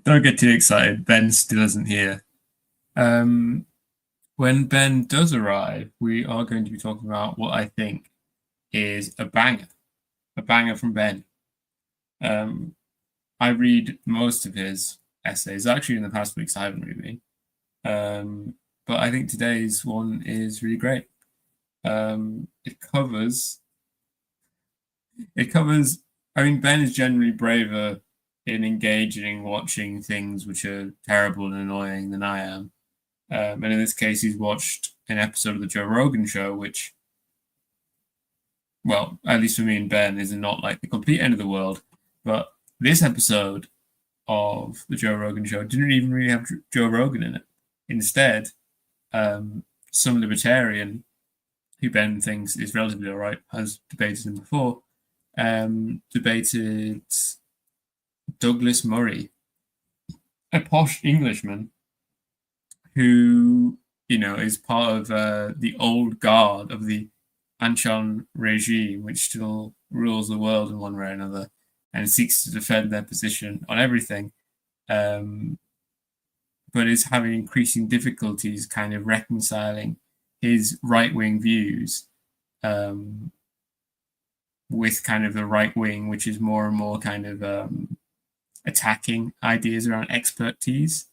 Don't get too excited. Ben still isn't here. Um, when Ben does arrive, we are going to be talking about what I think is a banger from Ben. Um, I read most of his essays. Actually, in the past weeks, I haven't really. Um, but I think today's one is really great. It covers. I mean, Ben is generally braver in engaging watching things which are terrible and annoying than I am. And in this case, he's watched an episode of the Joe Rogan show, which, well, at least for me and Ben, is not like the complete end of the world. But this episode of the Joe Rogan show didn't even really have Joe Rogan in it. Instead, some libertarian who Ben thinks is relatively all right, has debated him before, debated Douglas Murray, a posh Englishman who, is part of the old guard of the Anchon regime, which still rules the world in one way or another and seeks to defend their position on everything, um, but is having increasing difficulties kind of reconciling his right wing views um, with kind of the right wing, which is more and more kind of attacking ideas around expertise,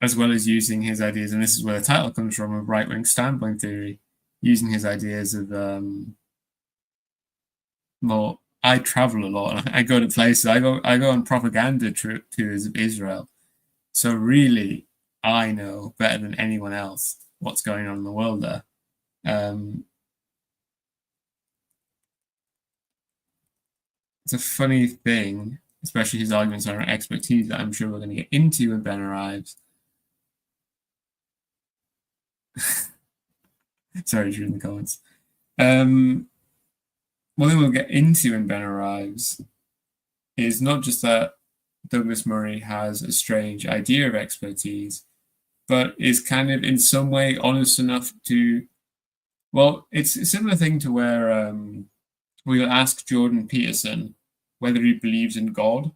as well as using his ideas. And this is where the title comes from, of right wing standpoint theory, using his ideas of more. I travel a lot. I go to places. I go on propaganda tours of Israel. So really, I know better than anyone else what's going on in the world there. Um, it's a funny thing, especially his arguments on expertise that I'm sure we're going to get into when Ben arrives. Sorry, during the comments. One thing we'll get into when Ben arrives is not just that Douglas Murray has a strange idea of expertise, but is kind of in some way honest enough to. Well, it's a similar thing to where we'll ask Jordan Peterson whether he believes in God,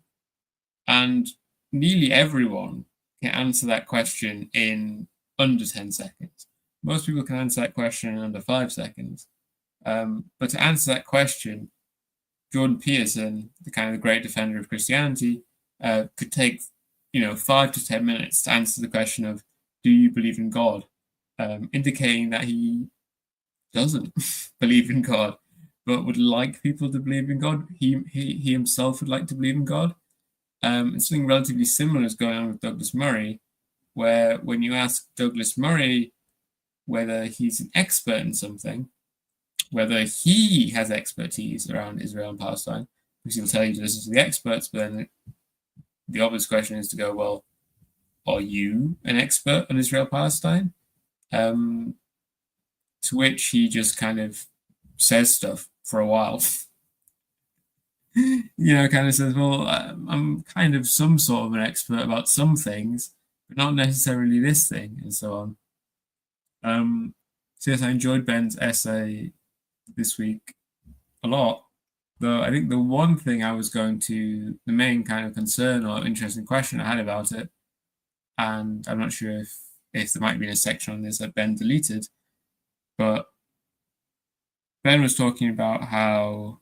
and nearly everyone can answer that question in under 10 seconds. Most people can answer that question in under 5 seconds. But to answer that question, Jordan Peterson, the kind of the great defender of Christianity, could take 5 to 10 minutes to answer the question of, do you believe in God? Indicating that he doesn't believe in God, but would like people to believe in God. He himself would like to believe in God. And something relatively similar is going on with Douglas Murray, where when you ask Douglas Murray whether he's an expert in something, whether he has expertise around Israel and Palestine, because he'll tell you to listen to the experts, but then the obvious question is to go, well, are you an expert on Israel Palestine? To which he just kind of says stuff for a while. Kind of says, well, I'm kind of some sort of an expert about some things, but not necessarily this thing, and so on. So yes, I enjoyed Ben's essay this week a lot. Though I think the one thing the main kind of concern or interesting question I had about it, and I'm not sure if there might be a section on this that Ben deleted, but Ben was talking about how,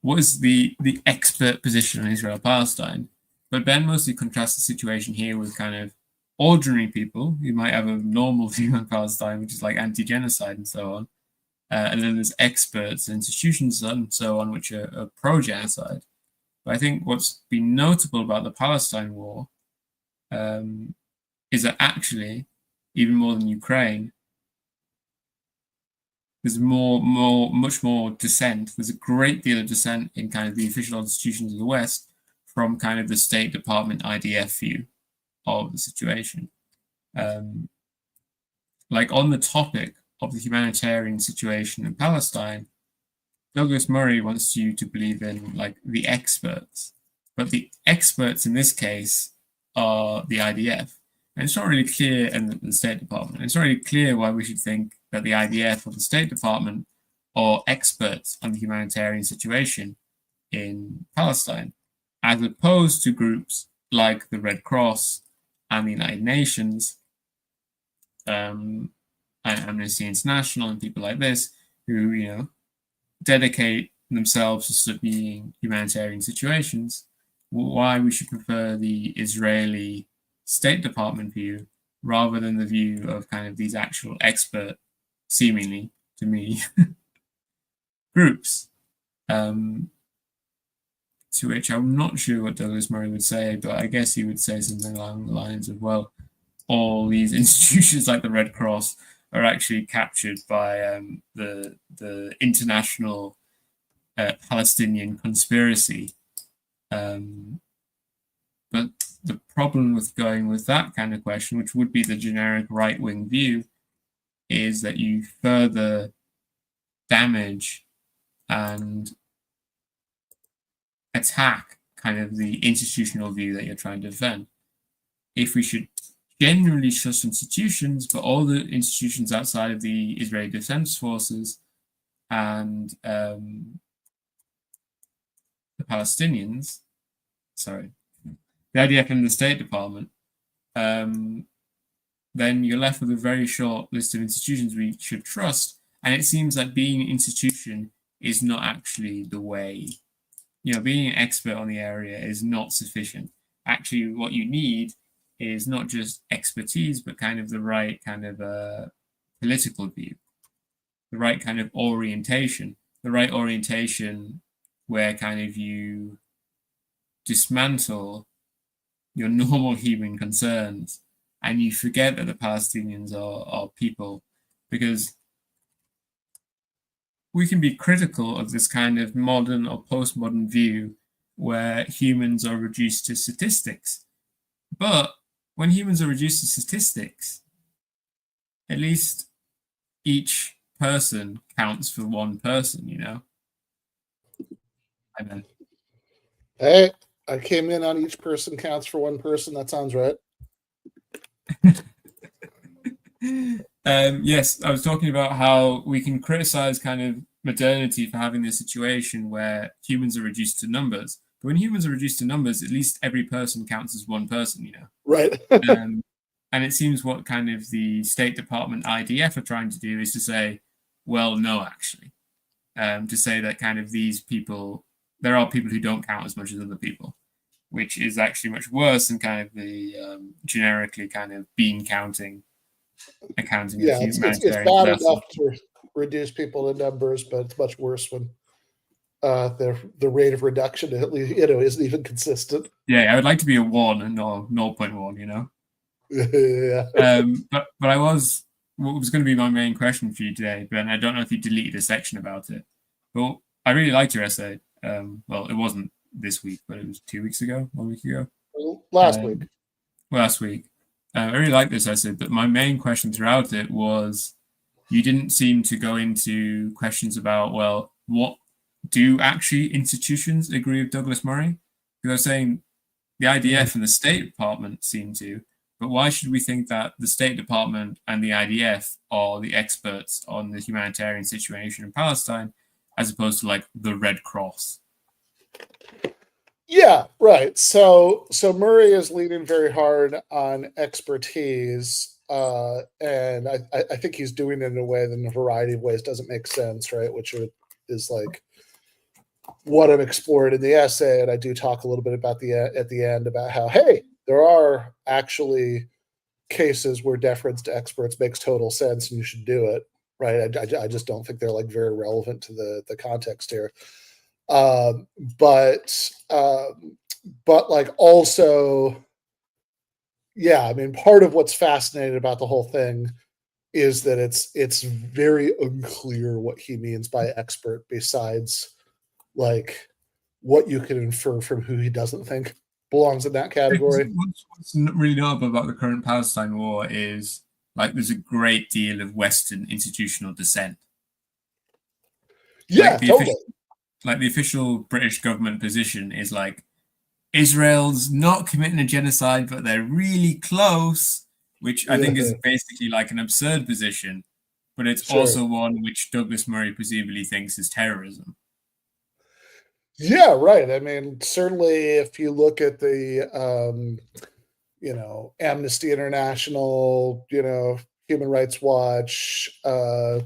what is the expert position on Israel Palestine? But Ben mostly contrasts the situation here with kind of ordinary people who might have a normal view on Palestine, which is like anti-genocide and so on. And then there's experts and institutions and so on, which are pro-genocide. But I think what's been notable about the Palestine war is that actually, even more than Ukraine, there's much more dissent. There's a great deal of dissent in kind of the official institutions of the West from kind of the State Department IDF view of the situation. Like on the topic of the humanitarian situation in Palestine, Douglas Murray wants you to believe in like the experts, but the experts in this case are the IDF. And it's not really clear, in the State Department, it's not really clear why we should think that the IDF or the State Department are experts on the humanitarian situation in Palestine, as opposed to groups like the Red Cross and the United Nations, and Amnesty International and people like this, who dedicate themselves to studying humanitarian situations. Why we should prefer the Israeli State Department view rather than the view of kind of these actual expert, seemingly to me, groups. To which I'm not sure what Douglas Murray would say, but I guess he would say something along the lines of, well, all these institutions like the Red Cross are actually captured by the international Palestinian conspiracy. But the problem with going with that kind of question, which would be the generic right-wing view, is that you further damage and attack kind of the institutional view that you're trying to defend. If we should generally trust institutions, but all the institutions outside of the Israeli Defense Forces and the Palestinians, the IDF and the State Department, then you're left with a very short list of institutions we should trust. And it seems like being an institution is not actually the way. Being an expert on the area is not sufficient. Actually, what you need is not just expertise, but kind of the right kind of political view, the right kind of orientation, where kind of you dismantle your normal human concerns and you forget that the Palestinians are people, because we can be critical of this kind of modern or postmodern view where humans are reduced to statistics. But when humans are reduced to statistics, at least each person counts for one person, I know. Hey, I came in on each person counts for one person. That sounds right. Yes, I was talking about how we can criticize kind of modernity for having this situation where humans are reduced to numbers. But when humans are reduced to numbers, at least every person counts as one person, Right. And it seems what kind of the State Department IDF are trying to do is to say, well, no, actually. To say that kind of these people, there are people who don't count as much as other people, which is actually much worse than kind of the generically kind of bean counting, accounting of humanitarian it's bad enough to reduce people to numbers, but it's much worse when the rate of reduction isn't even consistent. Yeah, I would like to be a 1 and not 0.1, Yeah. But what was going to be my main question for you today, Ben, I don't know if you deleted a section about it, but I really liked your essay. Well, it wasn't this week, but it was 2 weeks ago, 1 week ago. Last week. Last week. I really liked this essay, but my main question throughout it was you didn't seem to go into questions about, well, what do actually institutions agree with Douglas Murray? Because I was saying the IDF and the State Department seem to, but why should we think that the State Department and the IDF are the experts on the humanitarian situation in Palestine, as opposed to like the Red Cross? Yeah, right. So Murray is leaning very hard on expertise, and I think he's doing it in a way that in a variety of ways doesn't make sense, right? Which is like what I'm exploring in the essay, and I do talk a little bit about at the end about how, hey, there are actually cases where deference to experts makes total sense and you should do it, right? I just don't think they're like very relevant to the context here. But like also, yeah, I mean, part of what's fascinating about the whole thing is that it's very unclear what he means by expert, besides like what you can infer from who he doesn't think belongs in that category. What's really notable about the current Palestine war is like there's a great deal of Western institutional dissent. Yeah, totally. The official British government position is like Israel's not committing a genocide, but they're really close, which I think is basically like an absurd position, but it's also one which Douglas Murray presumably thinks is terrorism. Yeah, right. I mean, certainly if you look at the Amnesty International, Human Rights Watch, I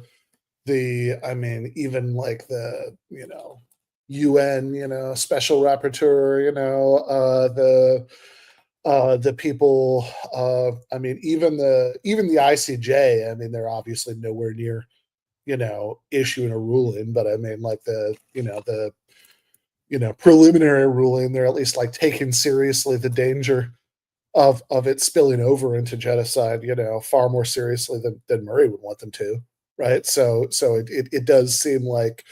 mean, even like the, UN, special rapporteur, the people, I mean, even the ICJ, I mean, they're obviously nowhere near, issuing a ruling, but I mean, like the preliminary ruling, they're at least like taking seriously the danger of it spilling over into genocide, far more seriously than Murray would want them to, right? So it does seem like,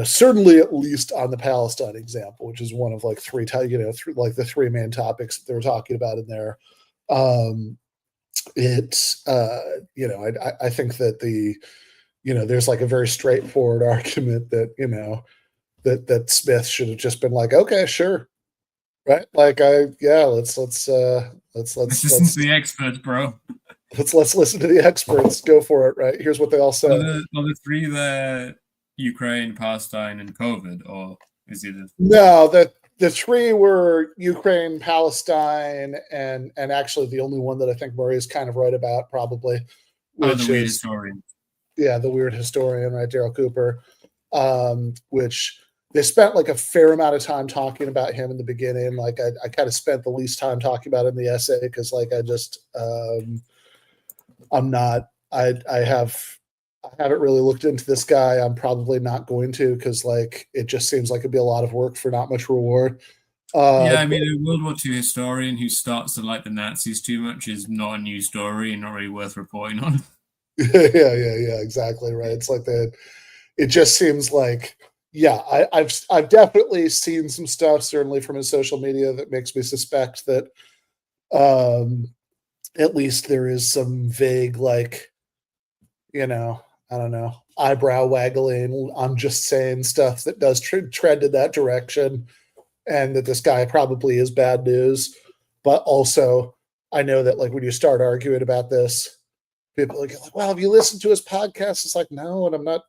certainly at least on the Palestine example, which is one of like like the three main topics that they were talking about in there. Um, it's I think that there's like a very straightforward argument that that Smith should have just been like, okay, sure, right? Like Let's listen to the experts, bro. let's listen to the experts. Go for it, right? Here's what they all Are said. the three there Ukraine, Palestine, and COVID, or is it? No, the three were Ukraine, Palestine, and actually the only one that I think Murray is kind of right about, probably, Oh, the which weird is historian. the weird historian, right? Daryl Cooper, which they spent like a fair amount of time talking about him in the beginning. Like I kind of spent the least time talking about it in the essay because like I'm not I haven't really looked into this guy. I'm probably not going to because like it just seems like it'd be a lot of work for not much reward. Yeah, I mean, a World War II historian who starts to like the Nazis too much is not a new story and not really worth reporting on. Yeah, exactly right. It's like that. It just seems like, yeah, I've definitely seen some stuff, certainly from his social media, that makes me suspect that um, at least there is some vague, like, I don't know, eyebrow waggling. I'm just saying stuff that does trend in that direction, and that this guy probably is bad news. But also, I know that like when you start arguing about this, people are like, well, have you listened to his podcast? It's like, no, and I'm not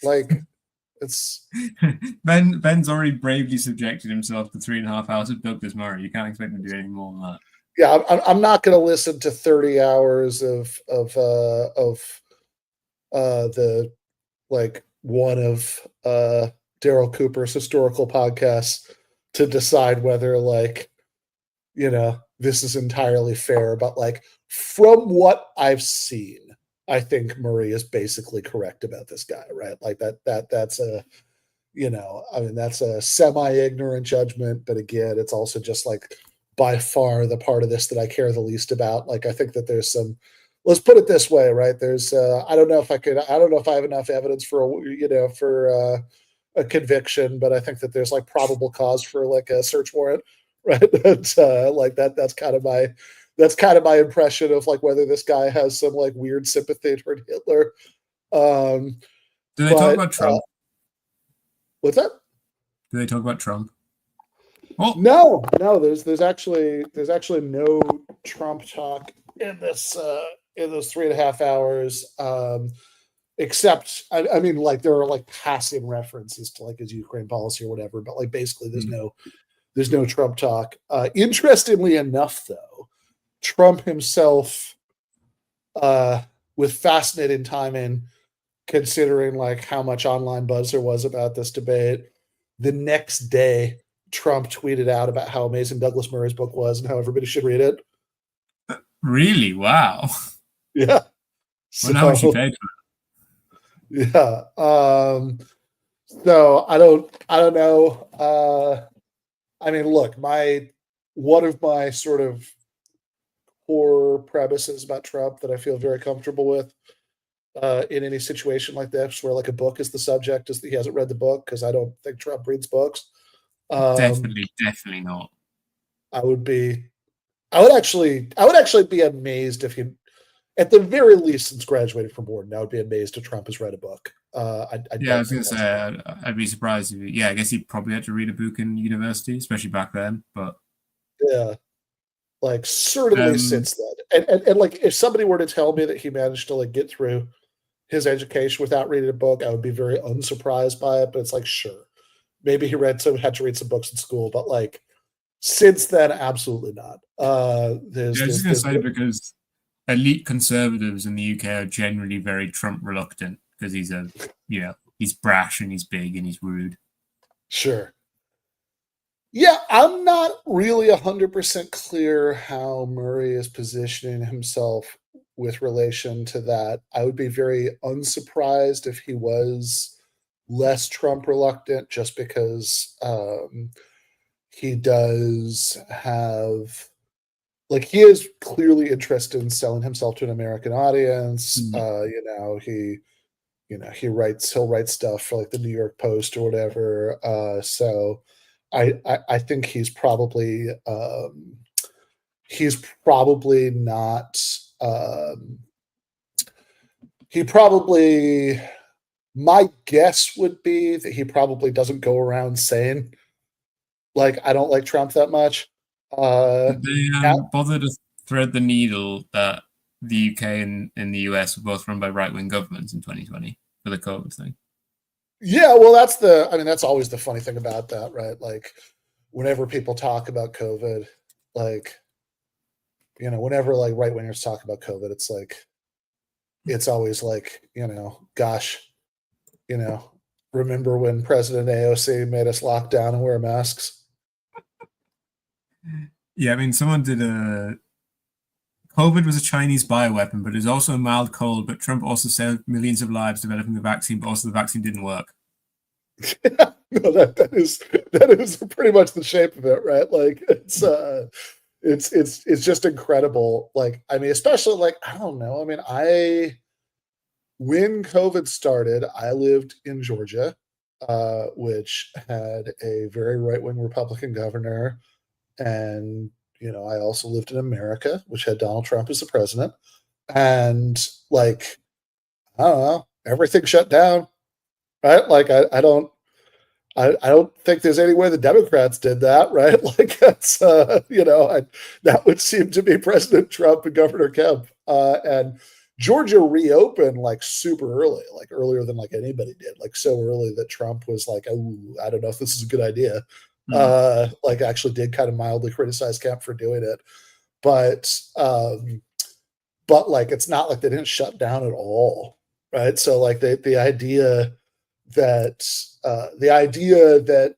like, it's Ben's already bravely subjected himself to 3.5 hours of Douglas Murray. You can't expect him to do any more than that. yeah, I'm not going to listen to 30 hours of the like one of Daryl Cooper's historical podcasts to decide whether like this is entirely fair. But like from what I've seen, I think Murray is basically correct about this guy, right? Like that's a I mean, that's a semi-ignorant judgment, but again, it's also just like by far the part of this that I care the least about. Like, I think that there's some, let's put it this way, right? There's, I don't know if I have enough evidence for, a conviction, but I think that there's like probable cause for like a search warrant, right? Like that's kind of my impression of like whether this guy has some like weird sympathy toward Hitler. Um, Do they talk but about Trump? what's that? Do they talk about Trump? Oh, No. There's actually no Trump talk in this in those 3.5 hours. Except I mean, like there are like passing references to like his Ukraine policy or whatever, but like basically there's no Trump talk. Interestingly enough, though, Trump himself, uh, with fascinating timing, considering like how much online buzz there was about this debate. The next day, Trump tweeted out about how amazing Douglas Murray's book was and how everybody should read it. really? Wow. Yeah. Wonder how much he So paid for yeah. So I don't know. I mean, look, my one of my sort of core premises about Trump that I feel very comfortable with in any situation like this, where like a book is the subject, is that he hasn't read the book because I don't think Trump reads books. it. Um, Definitely not. I would be, I would actually be amazed if he, at the very least, since graduating from Wharton, I would be amazed if Trump has read a book. I Yeah, I don't was think gonna that's say I'd be surprised if. Yeah, I guess he probably had to read a book in university, especially back then. But yeah, like certainly um, since then. And like if somebody were to tell me that he managed to like get through his education without reading a book, I would be very unsurprised by it. But it's like sure, maybe he had to read some books in school, but like since then, absolutely not. Yeah, I was just going to say because elite conservatives in the UK are generally very Trump reluctant because he's brash and he's big and he's rude. Sure. Yeah, I'm not really 100% clear how Murray is positioning himself with relation to that. I would be very unsurprised if he was less Trump reluctant just because he does have, like, he is clearly interested in selling himself to an American audience. He'll write stuff for like the New York Post or whatever. So I think he's probably not he probably my guess would be that he probably doesn't go around saying like I don't like Trump that much. Did they Now, bother to thread the needle that the UK and the US were both run by right-wing governments in 2020 for the COVID thing? yeah, well, that's always the funny thing about that, right? Like, whenever people talk about COVID, like, whenever like right wingers talk about COVID, it's always like, gosh, you know, remember when President AOC made us lock down and wear masks? Yeah, I mean, someone did a COVID was a Chinese bioweapon, but it was also a mild cold. But Trump also saved millions of lives developing the vaccine, but also the vaccine didn't work. No, that is pretty much the shape of it, right? Like it's just incredible. Like, I mean, especially like, I don't know. I mean, when COVID started, I lived in Georgia, which had a very right-wing Republican governor, and I also lived in America, which had Donald Trump as the president, and like, I don't know, everything shut down, right? Like, I don't think there's any way the Democrats did that, right? Like, that's that would seem to be President Trump and Governor Kemp, and Georgia reopened like super early, like earlier than like anybody did, like so early that Trump was like, "Oh, I don't know if this is a good idea." Like, actually did kind of mildly criticize Kemp for doing it, but like, it's not like they didn't shut down at all, right? So like the idea that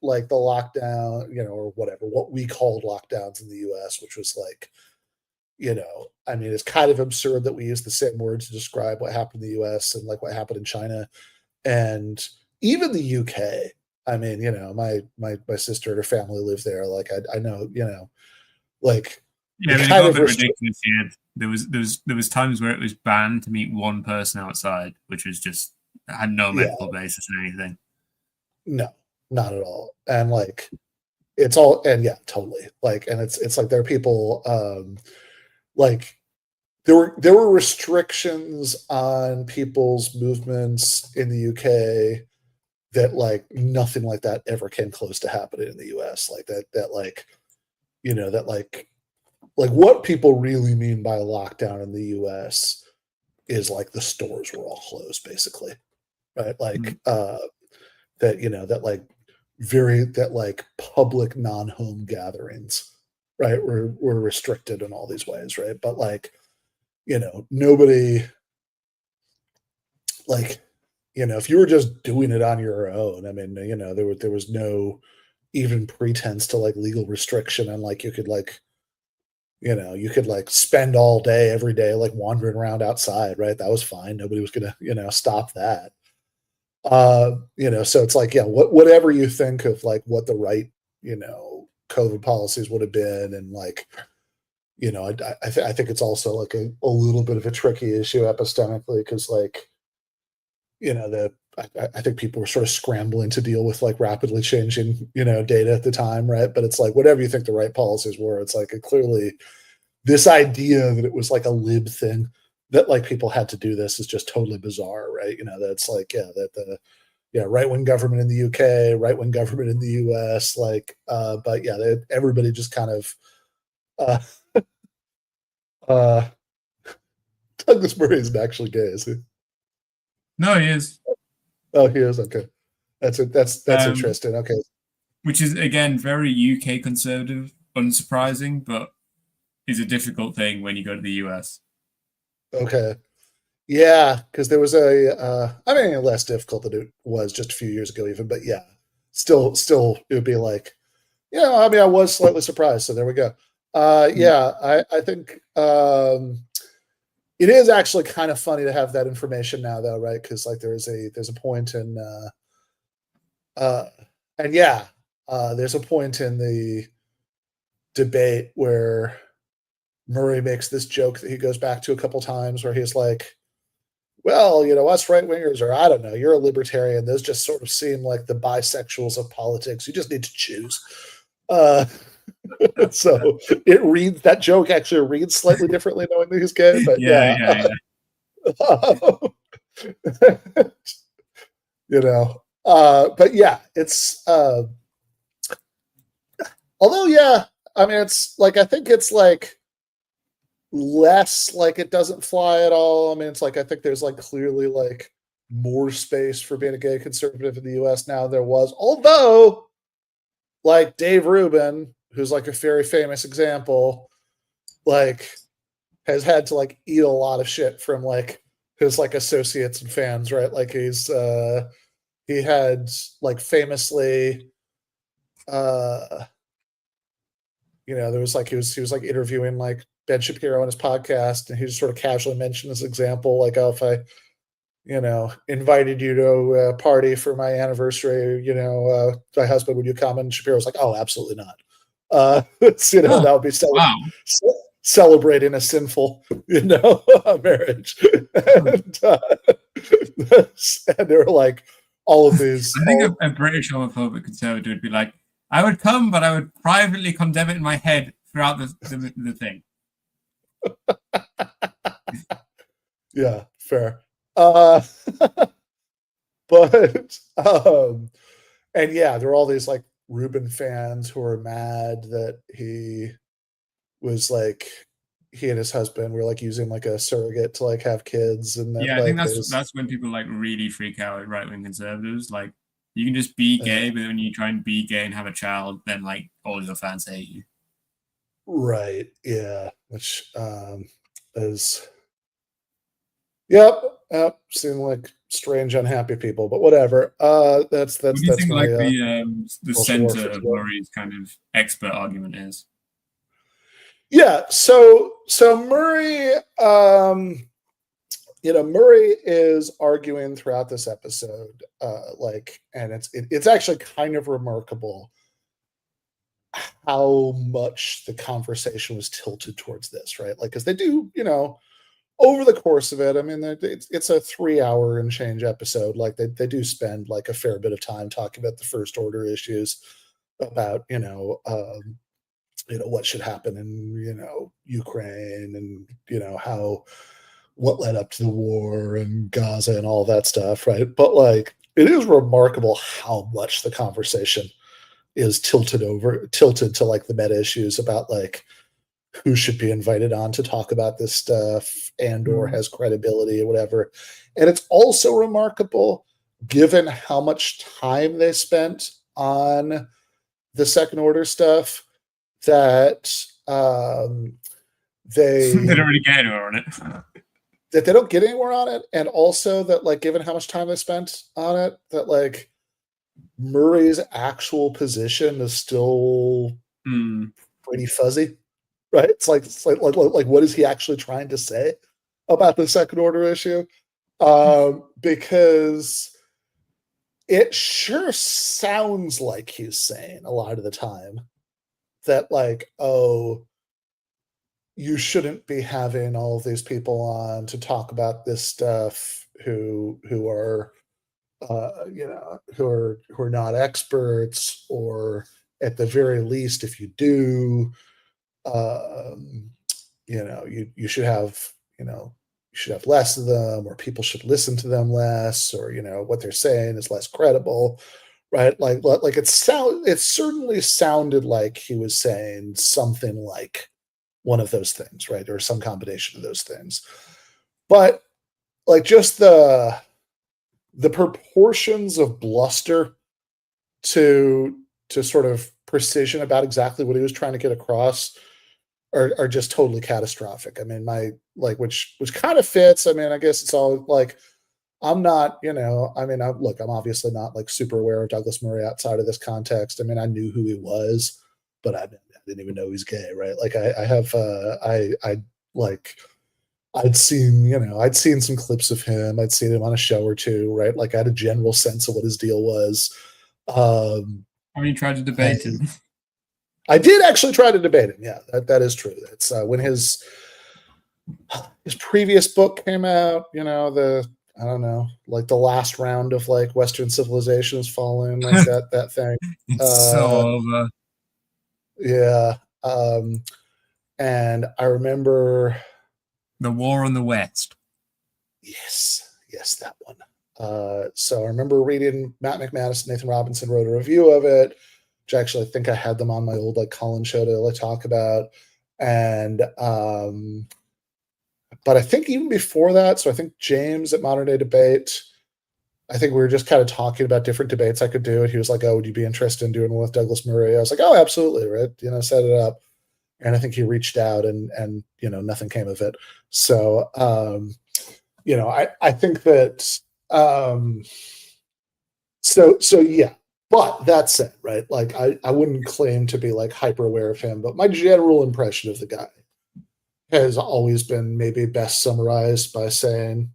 like the lockdown, or whatever, what we called lockdowns in the US, which was like, I mean, it's kind of absurd that we use the same words to describe what happened in the US and like what happened in China and even the UK. I mean, my sister and her family live there. Like, I know, like, Yeah, I mean, it got a bit ridiculous here. There was times where it was banned to meet one person outside, which was just had no medical basis in anything. No, not at all. And like, it's all, and yeah, totally. Like, and it's like there are people, like, there were restrictions on people's movements in the UK that like nothing like that ever came close to happening in the US. Like that like, that like what people really mean by lockdown in the US is like the stores were all closed basically. Right. Like, that like that like public non-home gatherings, right, were restricted in all these ways, right? But like, nobody, like, if you were just doing it on your own, I mean, there was no even pretense to like legal restriction, and like you could like spend all day every day like wandering around outside, right? That was fine. Nobody was gonna stop that. So it's like, yeah, whatever you think of like what the right, COVID policies would have been, and like, I think it's also like a little bit of a tricky issue epistemically because like, I think people were sort of scrambling to deal with like rapidly changing, data at the time, right? But it's like whatever you think the right policies were, it's like clearly this idea that it was like a lib thing that like people had to do this is just totally bizarre, right? That's like, yeah, that the right wing government in the UK, right wing government in the US, like, but yeah, everybody just kind of, uh, uh, Douglas Murray isn't actually gay, is he? No, he is. Oh, he is. Okay, that's it. That's interesting. Okay, which is again very UK conservative, unsurprising, but is a difficult thing when you go to the US. Okay. Yeah, because there was I mean, less difficult than it was just a few years ago, even, but yeah, still, it would be like, yeah, I mean, I was slightly surprised, so there we go. Mm. Yeah, I think it is actually kind of funny to have that information now, though, right? Because like there's a point in uh, and yeah, there's a point in the debate where Murray makes this joke that he goes back to a couple times, where he's like, well, us right wingers, or I don't know, you're a libertarian. Those just sort of seem like the bisexuals of politics. You just need to choose. Uh, so that joke actually reads slightly differently knowing that he's gay, but Yeah, yeah. yeah, But yeah, it's although, yeah, I mean, it's like, I think it's like less like it doesn't fly at all. I mean, it's like, I think there's like clearly like more space for being a gay conservative in the US now than there was. Although, like Dave Rubin, who's like a very famous example, like has had to like eat a lot of shit from like his like associates and fans, right? Like he had like famously there was like he was like interviewing like Ben Shapiro on his podcast, and he just sort of casually mentioned this example, like, oh, if I invited you to a party for my anniversary, my husband, would you come? And Shapiro was like, oh, absolutely not. yeah. That would be Wow. celebrating a sinful, marriage. And there were like all of these. I think a British homophobic conservative would be like, I would come, but I would privately condemn it in my head throughout the thing. Yeah, fair. Uh, but and yeah, there were all these like Rubin fans who were mad that he and his husband were like using like a surrogate to like have kids, and that Yeah, I think like that's when people like really freak out at right wing conservatives. Like, you can just be gay, but when you try and be gay and have a child, then like all your fans hate you. right, yeah, which is yep, seem like strange, unhappy people, but whatever. What do you think My like the social center warfare. of Murray's kind of expert argument is? Yeah, so Murray, Murray is arguing throughout this episode, and it's actually kind of remarkable how much the conversation was tilted towards this, right? Like, because they do, over the course of it, I mean, it's a 3 hour and change episode. Like, they do spend like a fair bit of time talking about the first order issues, about what should happen in Ukraine, and how what led up to the war and Gaza and all that stuff, right? But like, it is remarkable how much the conversation is tilted to like the meta issues about like who should be invited on to talk about this stuff and or has credibility or whatever. And it's also remarkable given how much time they spent on the second order stuff that They they don't really get anywhere on it. that they don't get anywhere on it, and also that like given how much time they spent on it, that like Murray's actual position is still pretty fuzzy, right? It's like what is he actually trying to say about the second order issue? Because it sure sounds like he's saying a lot of the time that like, oh, you shouldn't be having all of these people on to talk about this stuff who are who are not experts, or at the very least, if you do, you should have less of them, or people should listen to them less, or what they're saying is less credible, right? Like it certainly sounded like he was saying something like one of those things, right? Or some combination of those things. But like just the proportions of bluster to to sort of precision about exactly what he was trying to get across are just totally catastrophic. I mean, which kind of fits. I mean, I guess it's all like, I'm not, I mean, I'm obviously not like super aware of Douglas Murray outside of this context. I mean, I knew who he was, but I didn't even know he's gay, right? Like I have, I like, I'd seen some clips of him. I'd seen him on a show or two, right? Like I had a general sense of what his deal was. Have you tried to debate him? I did actually try to debate him. Yeah, that is true. It's when his previous book came out, I don't know, like the last round of like Western civilization has fallen, like that thing. It's so over. Yeah. And I remember The War on the West. Yes, that one. So I remember reading Matt McManus, Nathan Robinson wrote a review of it, which actually I think I had them on my old like Colin show to like talk about. And but I think even before that, so I think James at Modern Day Debate, I think we were just kind of talking about different debates I could do. And he was like, "Oh, would you be interested in doing one with Douglas Murray?" I was like, "Oh, absolutely," right? Set it up. And I think he reached out and nothing came of it. So I think that so yeah. But that said, right, like I wouldn't claim to be like hyper aware of him, but my general impression of the guy has always been maybe best summarized by saying,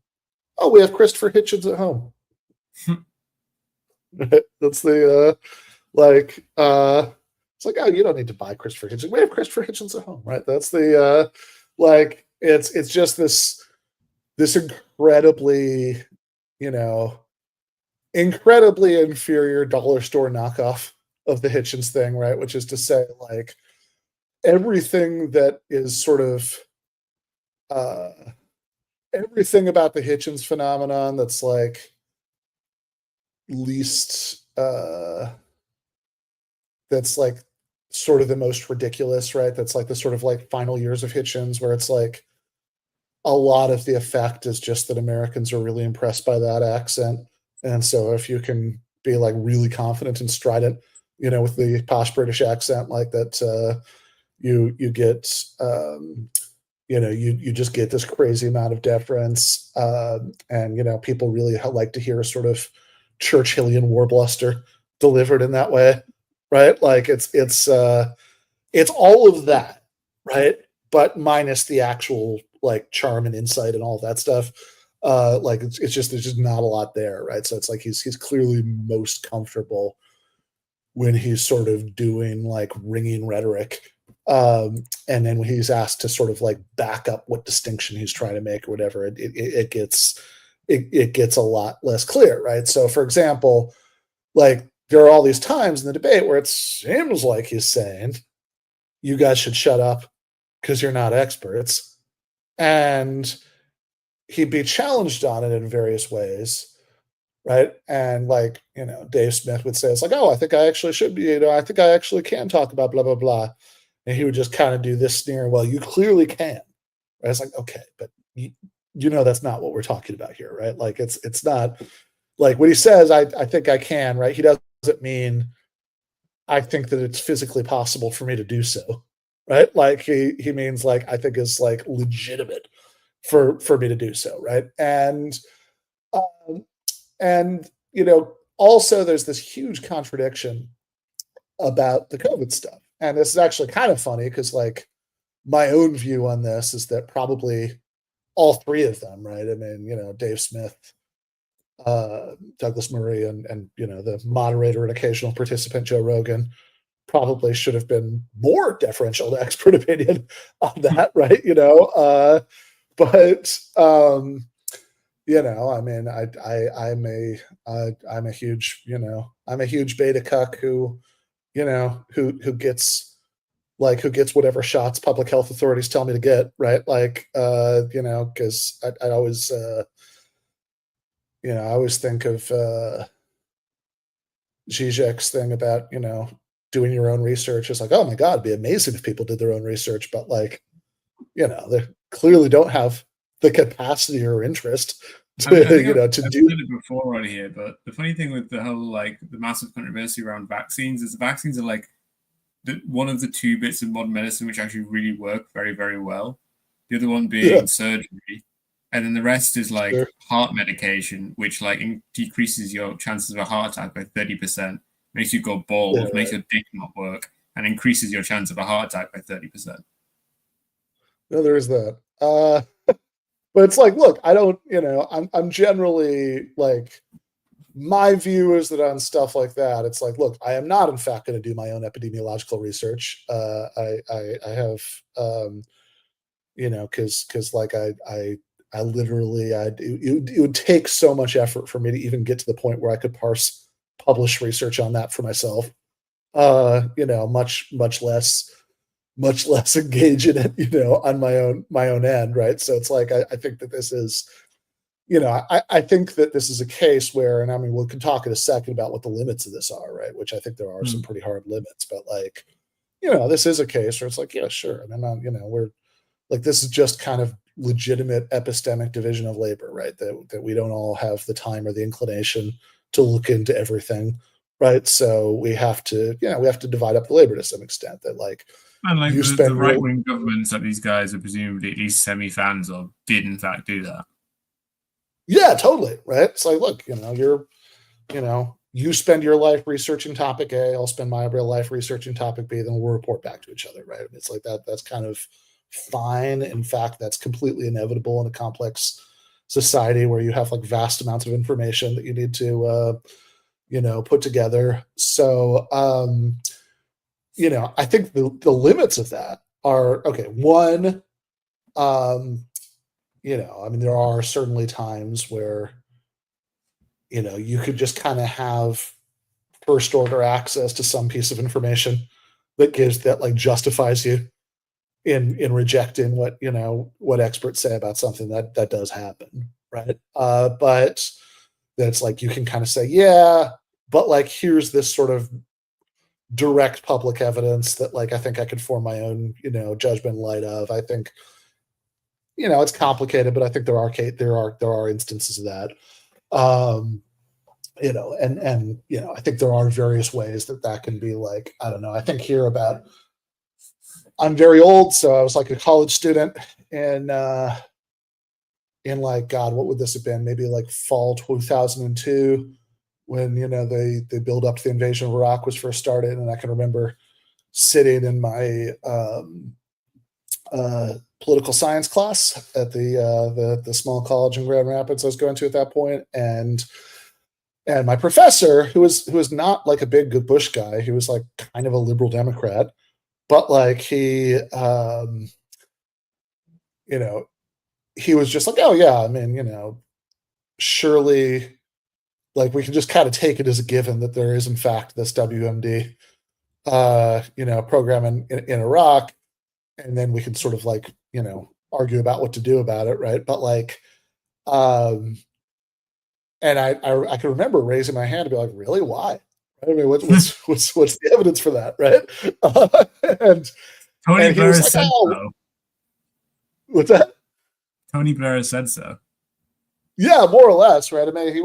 "Oh, we have Christopher Hitchens at home." That's the it's like, "Oh, you don't need to buy Christopher Hitchens. We have Christopher Hitchens at home," right? That's the it's just this incredibly, incredibly inferior dollar store knockoff of the Hitchens thing, right? Which is to say, like, everything that is sort of everything about the Hitchens phenomenon that's like least that's like sort of the most ridiculous, right? That's like the sort of like final years of Hitchens where it's like a lot of the effect is just that Americans are really impressed by that accent. And so if you can be like really confident and strident, with the posh British accent like that, you get, you just get this crazy amount of deference. And, people really like to hear a sort of Churchillian war bluster delivered in that way, right? Like it's all of that, right? But minus the actual like charm and insight and all that stuff. Like it's just there's just not a lot there, right? So it's like he's clearly most comfortable when he's sort of doing like ringing rhetoric, and then when he's asked to sort of like back up what distinction he's trying to make or whatever, it gets a lot less clear, right? So for example, like there are all these times in the debate where it seems like he's saying, "You guys should shut up because you're not experts." And he'd be challenged on it in various ways, right? And like, Dave Smith would say, it's like, "Oh, I think I actually should be, I think I actually can talk about blah, blah, blah." And he would just kind of do this sneer, "Well, you clearly can." Right? It's like, okay, but that's not what we're talking about here, right? Like it's not like when he says, I think I can, right? He doesn't mean I think that it's physically possible for me to do so, right? Like he means like I think it's like legitimate for me to do so, right? And um, and also there's this huge contradiction about the COVID stuff, and this is actually kind of funny because like my own view on this is that probably all three of them, right? I mean, Dave Smith, Douglas Murray, and the moderator and occasional participant Joe Rogan probably should have been more deferential to expert opinion on that, right? But I mean, I'm a huge, I'm a huge beta cuck who gets whatever shots public health authorities tell me to get, right? Like, because I always, I always think of Zizek's thing about, doing your own research. It's like, oh my God, it'd be amazing if people did their own research, but like, they clearly don't have the capacity or interest I mean, I think to I've do. said it before on here, but the funny thing with the whole like the massive controversy around vaccines is the vaccines are like one of the two bits of modern medicine which actually really work very, very well. The other one Yeah, being surgery, and then the rest is like sure. heart medication, which like decreases your chances of a heart attack by 30%, makes you go Yeah, bald, makes right. your dick not work, and increases your chance of a heart attack by 30%. No, there is that. But it's like, look, I don't, I'm generally like, my view is that on stuff like that, it's like, look, I am not, in fact, going to do my own epidemiological research. I have, because like I literally, it would take so much effort for me to even get to the point where I could publish research on that for myself. Much less engage in it, on my own end, right? So it's like I think that this is, I think that this is a case where, and I mean, we can talk in a second about what the limits of this are, right? Which I think there are some Mm. pretty hard limits, but like, this is a case where it's like, yeah, sure. And then, we're like, this is just kind of legitimate epistemic division of labor, right? That we don't all have the time or the inclination to look into everything, right? So we have to, we have to divide up the labor to some extent. That like And like you the spend right your wing governments that these guys are presumably at least semi fans of did in fact do that. yeah, totally, right? It's like, look, you spend your life researching topic A, I'll spend my real life researching topic B, then we'll report back to each other, right? It's like that. That's kind of fine. In fact, that's completely inevitable in a complex society where you have like vast amounts of information that you need to, put together. So, I think the limits of that are okay. One, I mean, there are certainly times where, you could just kind of have first order access to some piece of information that like justifies you in rejecting what experts say about something. That does happen, right? But that's like you can kind of say, yeah, but like here's this sort of direct public evidence that like I think I could form my own judgment in light of. I think it's complicated, but I think there are instances of that. um and I think there are various ways that can be like, I don't know, I think here about, I'm very old, so I was like a college student in like, God, what would this have been? Maybe like fall 2002, when they build up to the invasion of Iraq was first started, and I can remember sitting in my political science class at the small college in Grand Rapids I was going to at that point, and my professor, who was not like a big Bush guy, he was like kind of a liberal Democrat, but like you know, he was just like, oh yeah, I mean, surely, like we can just kind of take it as a given that there is in fact this WMD, program in Iraq, and then we can sort of like, argue about what to do about it, right? But like, um, and I can remember raising my hand and be like, really, why? I mean, what's the evidence for that, right? And Tony he Blair was has like, said oh, so. what's that? Tony Blair has said so. Yeah, more or less, right? I mean, he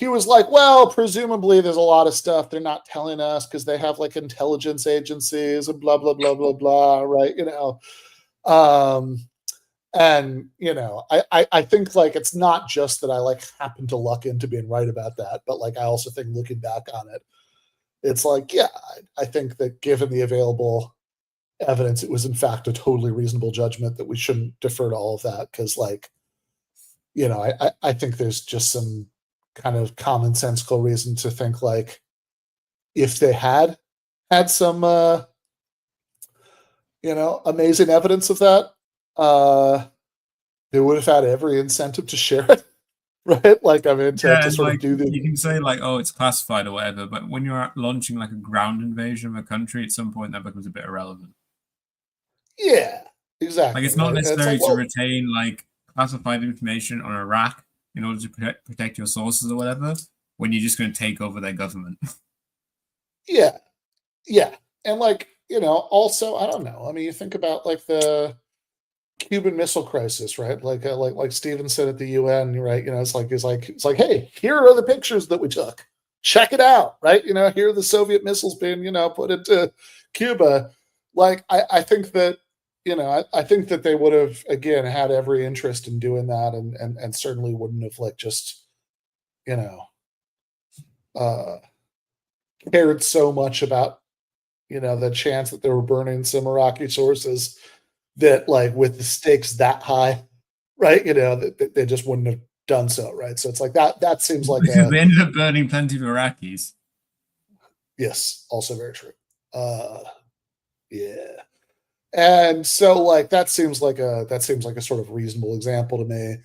was like, well, presumably there's a lot of stuff they're not telling us because they have like intelligence agencies and blah blah blah blah blah, right? Um, and I think like it's not just that I like happen to luck into being right about that, but like I also think looking back on it, it's like, yeah, I think that given the available evidence, it was in fact a totally reasonable judgment that we shouldn't defer to all of that because like, I think there's just some kind of commonsensical reason to think like if they had some amazing evidence of that, uh they would have had every incentive to share it, right? Like, I mean, to, Yeah, to and sort of like do you the, can say like, oh, it's classified or whatever, but when you're launching like a ground invasion of a country, at some point that becomes a bit irrelevant. yeah, Like exactly, it's not right? And it's like, necessary to well, retain like classified information on Iraq in order to protect your sources or whatever when you're just going to take over their government. yeah, yeah. And like, also, I don't know. I mean, you think about like Cuban Missile Crisis, right? Like Stephen said at the UN, right? It's like, hey, here are the pictures that we took. Check it out, right? Here are the Soviet missiles being, put into Cuba. Like, I think that, I think that they would have again had every interest in doing that, and certainly wouldn't have like just, you know, uh, cared so much about, the chance that they were burning some Iraqi sources that, like, with the stakes that high, right? They just wouldn't have done so, right? So it's like that seems like Because they ended up burning plenty of Iraqis. Yes, also very true. Yeah. And so like that seems like a sort of reasonable example to me.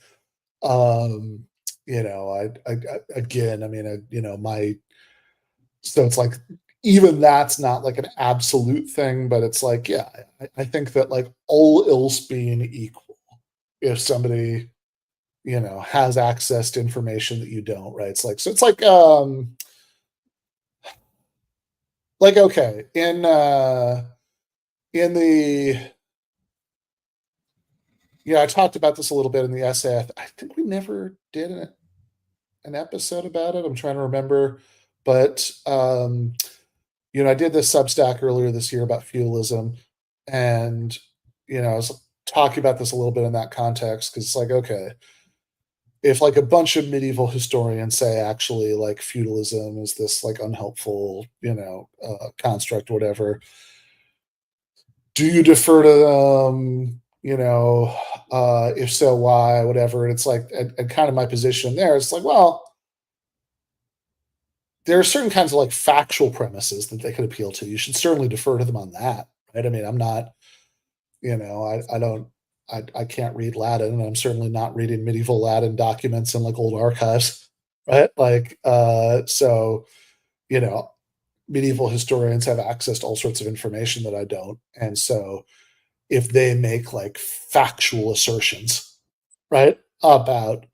Um, I again, I mean, my so it's like even that's not like an absolute thing, but it's like, yeah, I think that like all else being equal, if somebody has access to information that you don't, right? It's like okay, in the I talked about this a little bit in the essay. I think we never did an episode about it. I'm trying to remember, but I did this Substack earlier this year about feudalism, and I was talking about this a little bit in that context because it's like, okay, if like a bunch of medieval historians say actually like feudalism is this like unhelpful construct or whatever, do you defer to them? If so, why? Whatever. And it's like, and kind of my position there. It's like, well, there are certain kinds of like factual premises that they could appeal to. You should certainly defer to them on that, right? I mean, I'm not, I don't, I can't read Latin, and I'm certainly not reading medieval Latin documents in like old archives, right? Like, so, you know, medieval historians have access to all sorts of information that I don't, and so if they make like factual assertions, right, about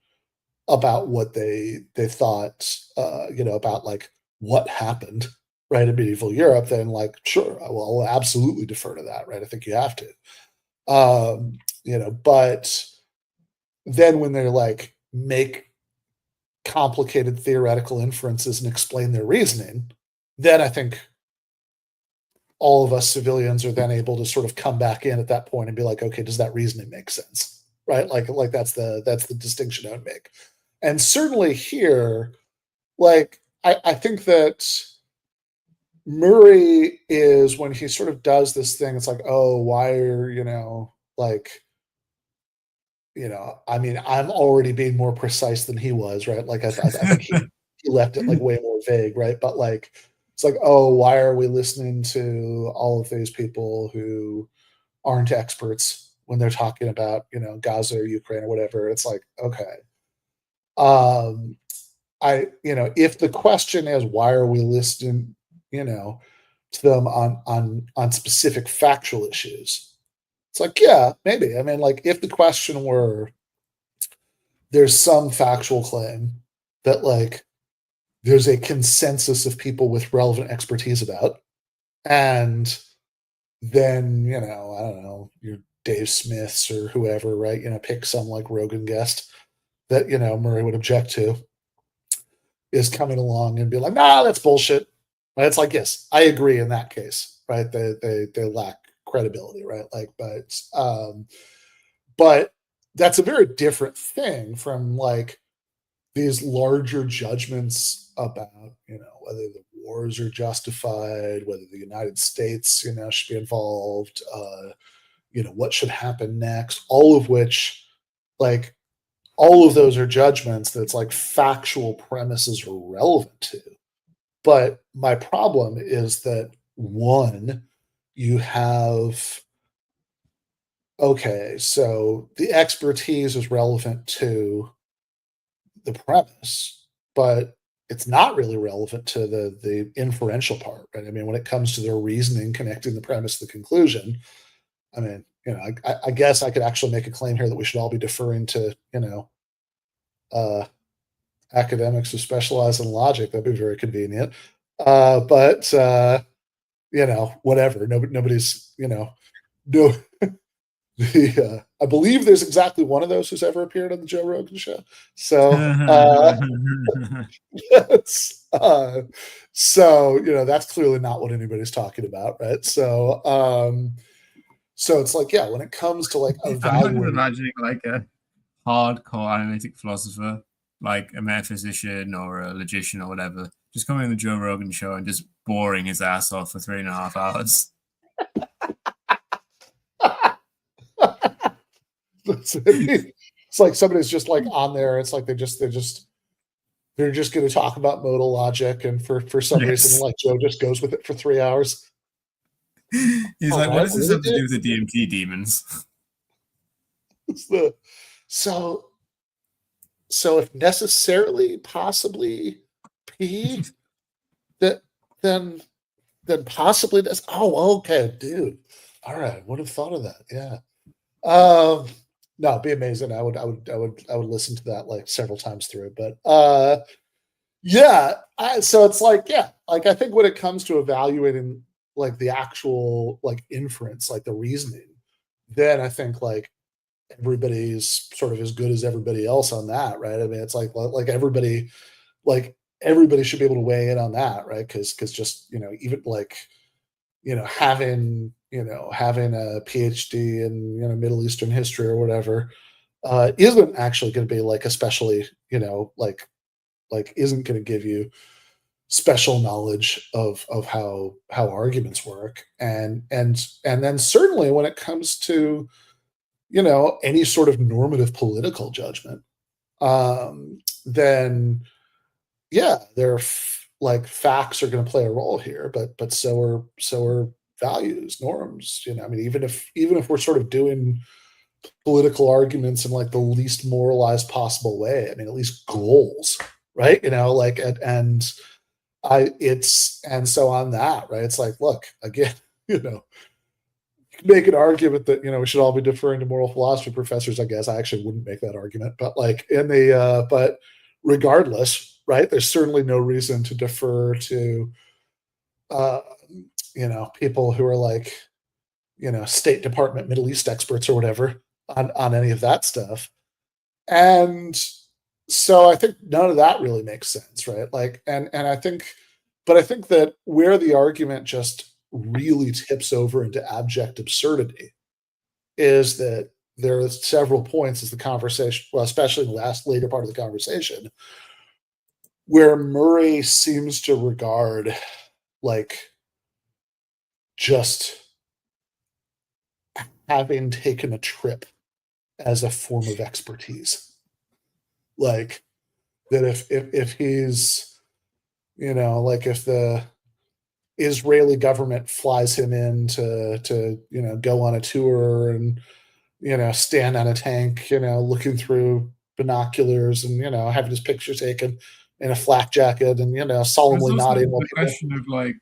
what they thought, about like what happened, right, in medieval Europe, then like sure, I'll absolutely defer to that, right? I think you have to, but then when they're like make complicated theoretical inferences and explain their reasoning, then I think all of us civilians are then able to sort of come back in at that point and be like, okay, does that reasoning make sense? Right? Like that's the distinction I would make. And certainly here, like I think that Murray is when he sort of does this thing, it's like, oh, why are, like, I mean, I'm already being more precise than he was, right? Like I think he left it like way more vague, right? But like it's like, oh, why are we listening to all of these people who aren't experts when they're talking about, Gaza or Ukraine or whatever? It's like, okay. Um if the question is why are we listening, to them on specific factual issues, it's like, yeah, maybe. I mean, like if the question were there's some factual claim that like there's a consensus of people with relevant expertise about, and then I don't know, your Dave Smiths or whoever, right? Pick some like Rogan guest that Murray would object to, is coming along and be like, nah, that's bullshit. Right? It's like, yes, I agree in that case, right? They lack credibility, right? Like, but that's a very different thing from like these larger judgments about, whether the wars are justified, whether the United States, should be involved, what should happen next, all of which, like, all of those are judgments that's like factual premises are relevant to. But my problem is that one, you have, okay, so the expertise is relevant to the premise, but it's not really relevant to the inferential part, right? I mean, when it comes to their reasoning connecting the premise to the conclusion, I mean, I guess I could actually make a claim here that we should all be deferring to, uh, academics who specialize in logic. That'd be very convenient. But whatever. Nobody's, no, I believe there's exactly one of those who's ever appeared on the Joe Rogan show. So, that's, so that's clearly not what anybody's talking about, right? So it's like, yeah, when it comes to like I'm kind of evaluating, imagining like a hardcore analytic philosopher, like a metaphysician or a logician or whatever, just coming on the Joe Rogan show and just boring his ass off for 3.5 hours. it's like somebody's just like on there. It's like they're just going to talk about modal logic, and for some reason, like Joe just goes with it for 3 hours. He's like, what does this have to do with the DMT demons? So if necessarily, possibly P, then possibly this. Oh, okay, dude. All right, would have thought of that. Yeah. No, it'd be amazing. I would listen to that like several times through. But yeah. So it's like, yeah, like I think when it comes to evaluating like the actual like inference, like the reasoning, then I think like everybody's sort of as good as everybody else on that, right? I mean, it's like everybody should be able to weigh in on that, right? Because just even like having a PhD in Middle Eastern history or whatever isn't actually going to be like especially like isn't going to give you special knowledge of how arguments work, and then certainly when it comes to any sort of normative political judgment, then yeah, like facts are going to play a role here, but so are values, norms. I mean, even if we're sort of doing political arguments in like the least moralized possible way, I mean, at least goals, right? Like and so on that, right? It's like, look, again, make an argument that we should all be deferring to moral philosophy professors. I guess I actually wouldn't make that argument, but like but regardless, right? There's certainly no reason to defer to uh, people who are like State Department Middle East experts or whatever on any of that stuff. And so I think none of that really makes sense, right? Like, and I think, but I think that where the argument just really tips over into abject absurdity is that there are several points as the conversation, well, especially in the later part of the conversation, where Murray seems to regard like just having taken a trip as a form of expertise. Like that if he's, like if the Israeli government flies him in to go on a tour and stand on a tank, looking through binoculars and having his picture taken in a flak jacket and solemnly nodding while the people. question of like,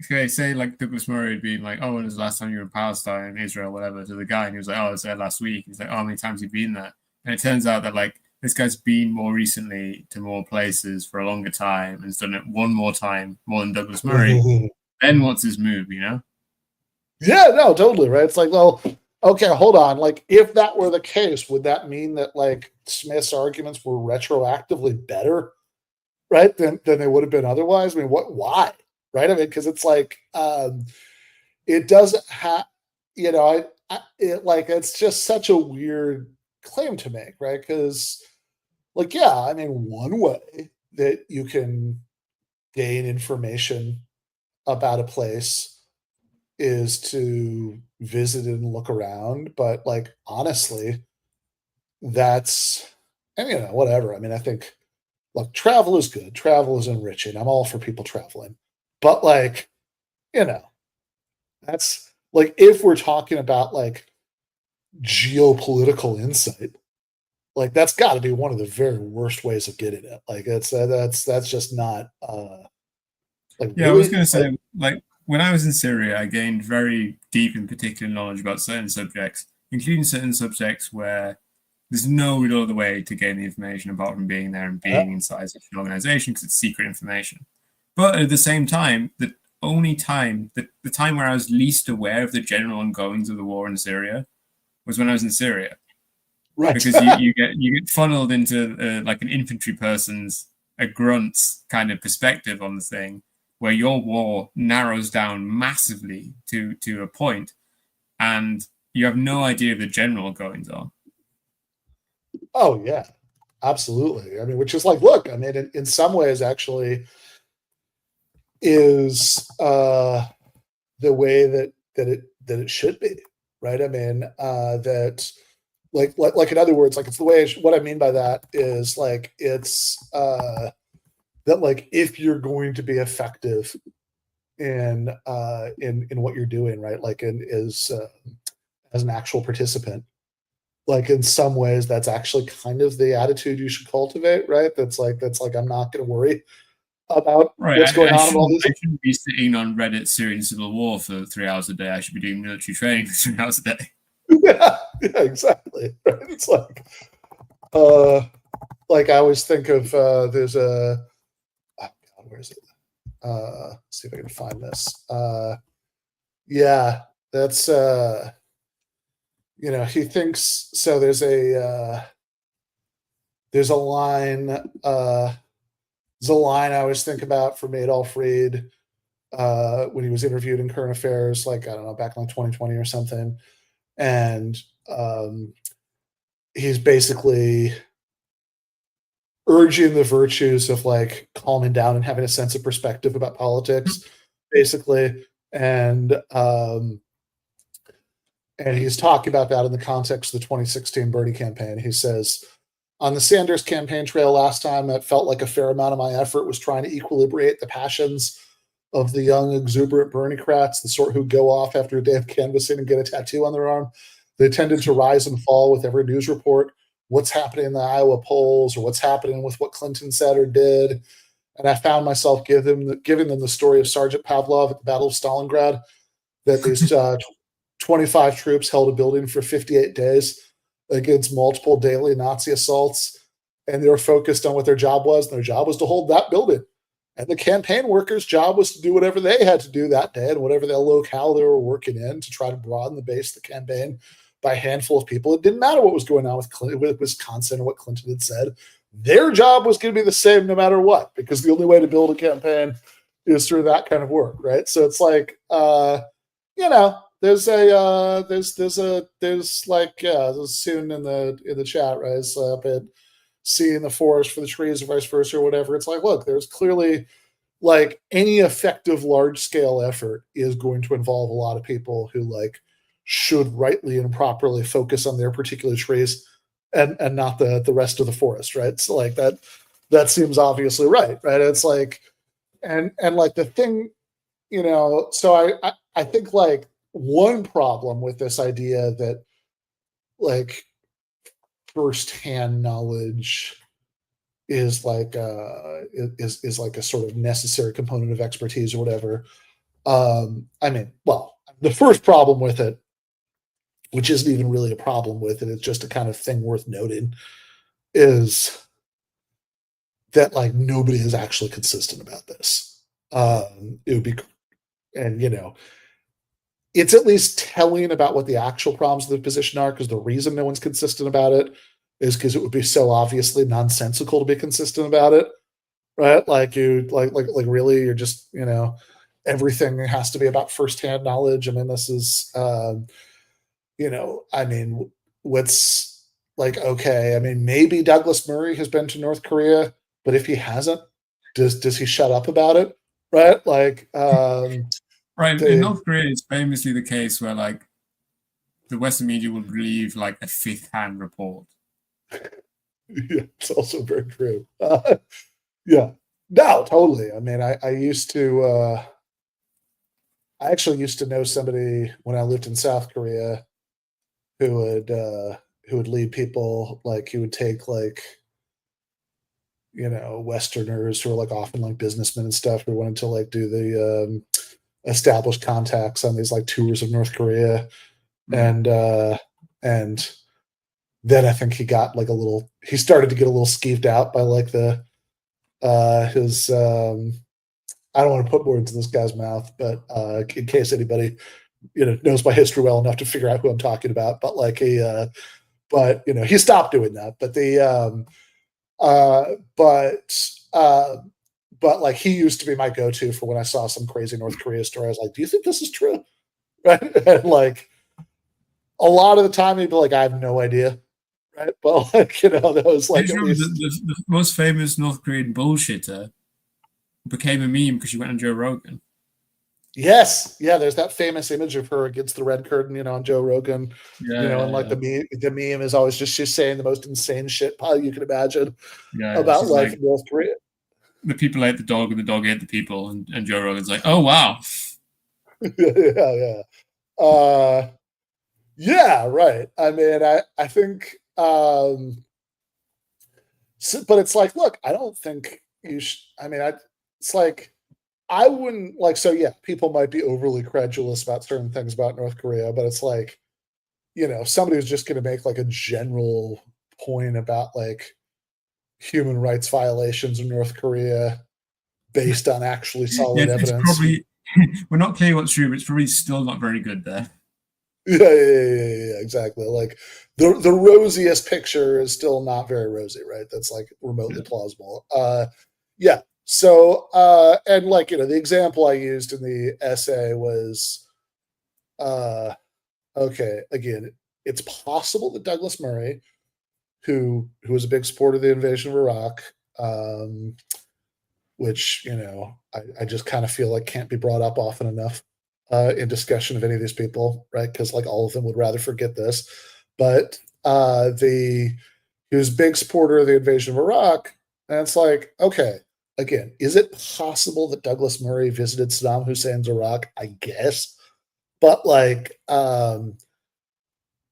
okay, say like Douglas Murray had been like, oh, when was the last time you were in Palestine, Israel, whatever, to the guy, and he was like, oh, I was there last week. He's like, oh, how many times have you been there? And it turns out that like this guy's been more recently to more places for a longer time and has done it one more time more than Douglas Murray. Then what's his move, Yeah, no, totally, right? It's like, well, okay, hold on. Like, if that were the case, would that mean that like Smith's arguments were retroactively better, right, than they would have been otherwise? I mean, why? Right? I mean, because it's like it doesn't have, it's just such a weird claim to make, right? Because, like, yeah, I mean, one way that you can gain information about a place is to visit and look around, but like honestly, that's and whatever. I mean, I think look, travel is good. Travel is enriching. I'm all for people traveling. But like, you know, that's like if we're talking about like geopolitical insight, like that's got to be one of the very worst ways of getting it. Like that's just not like yeah, really, I was going to say, like, when I was in Syria, I gained very deep and particular knowledge about certain subjects, including certain subjects where there's no real other way to gain the information apart from being there and being inside such an organization because it's secret information. But at the same time, the only time, the time where I was least aware of the general ongoings of the war in Syria was when I was in Syria. Right. Because you get funneled into like an infantry person's, a grunt's kind of perspective on the thing, where your war narrows down massively to a point, and you have no idea of the general goings on. Oh yeah, absolutely. I mean, which is like, look, I mean, in some ways, actually, is the way that it should be, right? I mean, that like in other words, like it's the way what I mean by that is like it's that like if you're going to be effective in what you're doing, right? Like as an actual participant, like in some ways that's actually kind of the attitude you should cultivate, right? That's like I'm not going to worry about what's going on. I shouldn't be sitting on Reddit Syrian civil war for 3 hours a day. I should be doing military training for 3 hours a day. Yeah, exactly. Right? It's like I always think of there's a oh God, where is it? See if I can find this. Yeah, that's he thinks so. There's a line. There's a line I always think about from Adolf Reed when he was interviewed in Current Affairs, like I don't know, back in like 2020 or something, and he's basically urging the virtues of like calming down and having a sense of perspective about politics, basically, and he's talking about that in the context of the 2016 Bernie campaign. He says, on the Sanders campaign trail last time, it felt like a fair amount of my effort was trying to equilibrate the passions of the young, exuberant Bernie-crats, the sort who go off after a day of canvassing and get a tattoo on their arm. They tended to rise and fall with every news report, what's happening in the Iowa polls or what's happening with what Clinton said or did. And I found myself giving them the story of Sergeant Pavlov at the Battle of Stalingrad, that these 25 troops held a building for 58 days against multiple daily Nazi assaults, and they were focused on what their job was, and their job was to hold that building. And the campaign workers' job was to do whatever they had to do that day and whatever their locale they were working in to try to broaden the base of the campaign by a handful of people. It didn't matter what was going on with Wisconsin or what Clinton had said. Their job was going to be the same no matter what, because the only way to build a campaign is through that kind of work, right? So it's like, there's soon in the chat, right? It's up seeing the forest for the trees or vice versa or whatever. It's like, look, there's clearly like any effective large scale effort is going to involve a lot of people who like should rightly and properly focus on their particular trees and not the rest of the forest, right? So like that seems obviously right? It's like, and like the thing, so I think like one problem with this idea that like firsthand knowledge is like is like a sort of necessary component of expertise or whatever. I mean, well, the first problem with it, which isn't even really a problem with it, it's just a kind of thing worth noting, is that like nobody is actually consistent about this. It would be, and it's at least telling about what the actual problems of the position are, because the reason no one's consistent about it is because it would be so obviously nonsensical to be consistent about it, right? Like you, like really, you're just, everything has to be about firsthand knowledge. I mean, this is, I mean, what's like, okay, I mean, maybe Douglas Murray has been to North Korea, but if he hasn't, does he shut up about it, right? Like, right. In North Korea, it's famously the case where like the Western media will believe like a fifth-hand report. Yeah, it's also very true. Yeah, no, totally. I mean, I actually used to know somebody when I lived in South Korea who would lead people, like he would take like, Westerners who are like often like businessmen and stuff who wanted to like do the established contacts on these like tours of North Korea. Mm. And then I think he got like he started to get a little skeeved out by like his I don't want to put words in this guy's mouth, but in case anybody knows my history well enough to figure out who I'm talking about. But like he stopped doing that. But but like he used to be my go-to for when I saw some crazy North Korea story. I was like, do you think this is true? Right? And like a lot of the time he'd be like, I have no idea. Right. But like, that was like at least the most famous North Korean bullshitter became a meme because she went on Joe Rogan. Yes, yeah. There's that famous image of her against the red curtain, on Joe Rogan. And like the meme is always just she's saying the most insane shit you can imagine about life in North Korea. The people ate the dog, and the dog ate the people, and Joe Rogan's like, "Oh wow." Yeah. Yeah, right. I mean, I think, but it's like, look, I don't think you should. I mean, it's like I wouldn't like. So yeah, people might be overly credulous about certain things about North Korea, but it's like, somebody who's just going to make like a general point about like human rights violations in North Korea based on actually solid evidence. Probably, we're not clear what's true, but it's probably still not very good there. Yeah, exactly. Like the rosiest picture is still not very rosy, right? That's like remotely plausible. Yeah. So, and like, the example I used in the essay was, okay, again, it's possible that Douglas Murray, who was a big supporter of the invasion of Iraq, which, I just kind of feel like can't be brought up often enough in discussion of any of these people, right? Because like all of them would rather forget this. But he was a big supporter of the invasion of Iraq. And it's like, okay, again, is it possible that Douglas Murray visited Saddam Hussein's Iraq? I guess. But like, who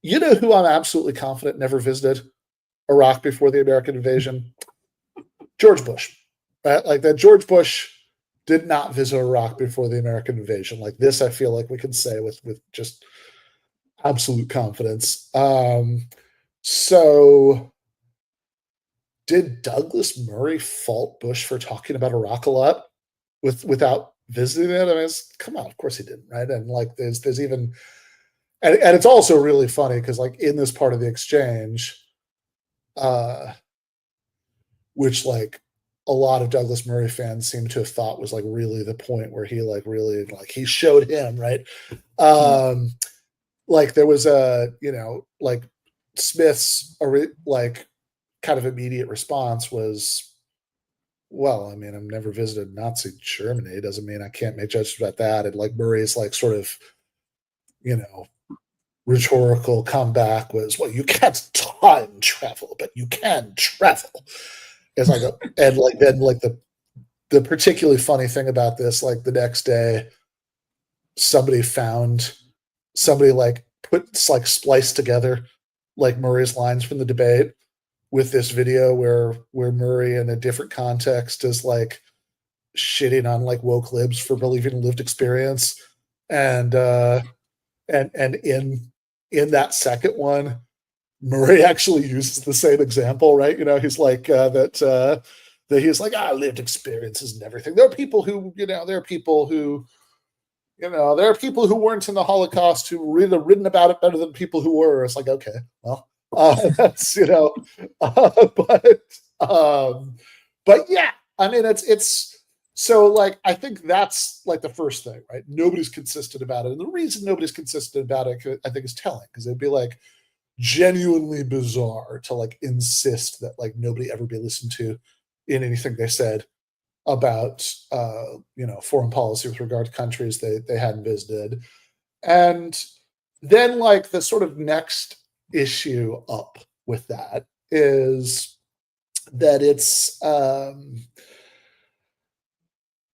I'm absolutely confident never visited Iraq before the American invasion? George Bush, right? Like that George Bush did not visit Iraq before the American invasion. Like this, I feel like we can say with just absolute confidence. So did Douglas Murray fault Bush for talking about Iraq a lot without visiting it? I mean, come on, of course he didn't, right? And like there's even, and it's also really funny because like in this part of the exchange, which like a lot of Douglas Murray fans seem to have thought was like really the point where he like really like he showed him, right? Like there was a, like Smith's like kind of immediate response was, well, I mean, I've never visited Nazi Germany. Doesn't mean I can't make judgments about that. And like Murray's like sort of, rhetorical comeback was, well, you can't time travel, but you can travel. It's like, and like then like the particularly funny thing about this, like the next day, somebody like spliced together like Murray's lines from the debate with this video where Murray in a different context is like shitting on like woke libs for believing in lived experience, and in that second one, Murray actually uses the same example, right? He's like that he's like, lived experiences and everything. There are people who, there are people who weren't in the Holocaust who really written about it better than people who were. It's like, okay, well, that's but yeah, I mean, it's so like I think that's like the first thing, right? Nobody's consistent about it, and the reason nobody's consistent about it, I think, is telling, because it'd be like genuinely bizarre to like insist that like nobody ever be listened to in anything they said about foreign policy with regard to countries they hadn't visited. And then like the sort of next issue up with that is that it's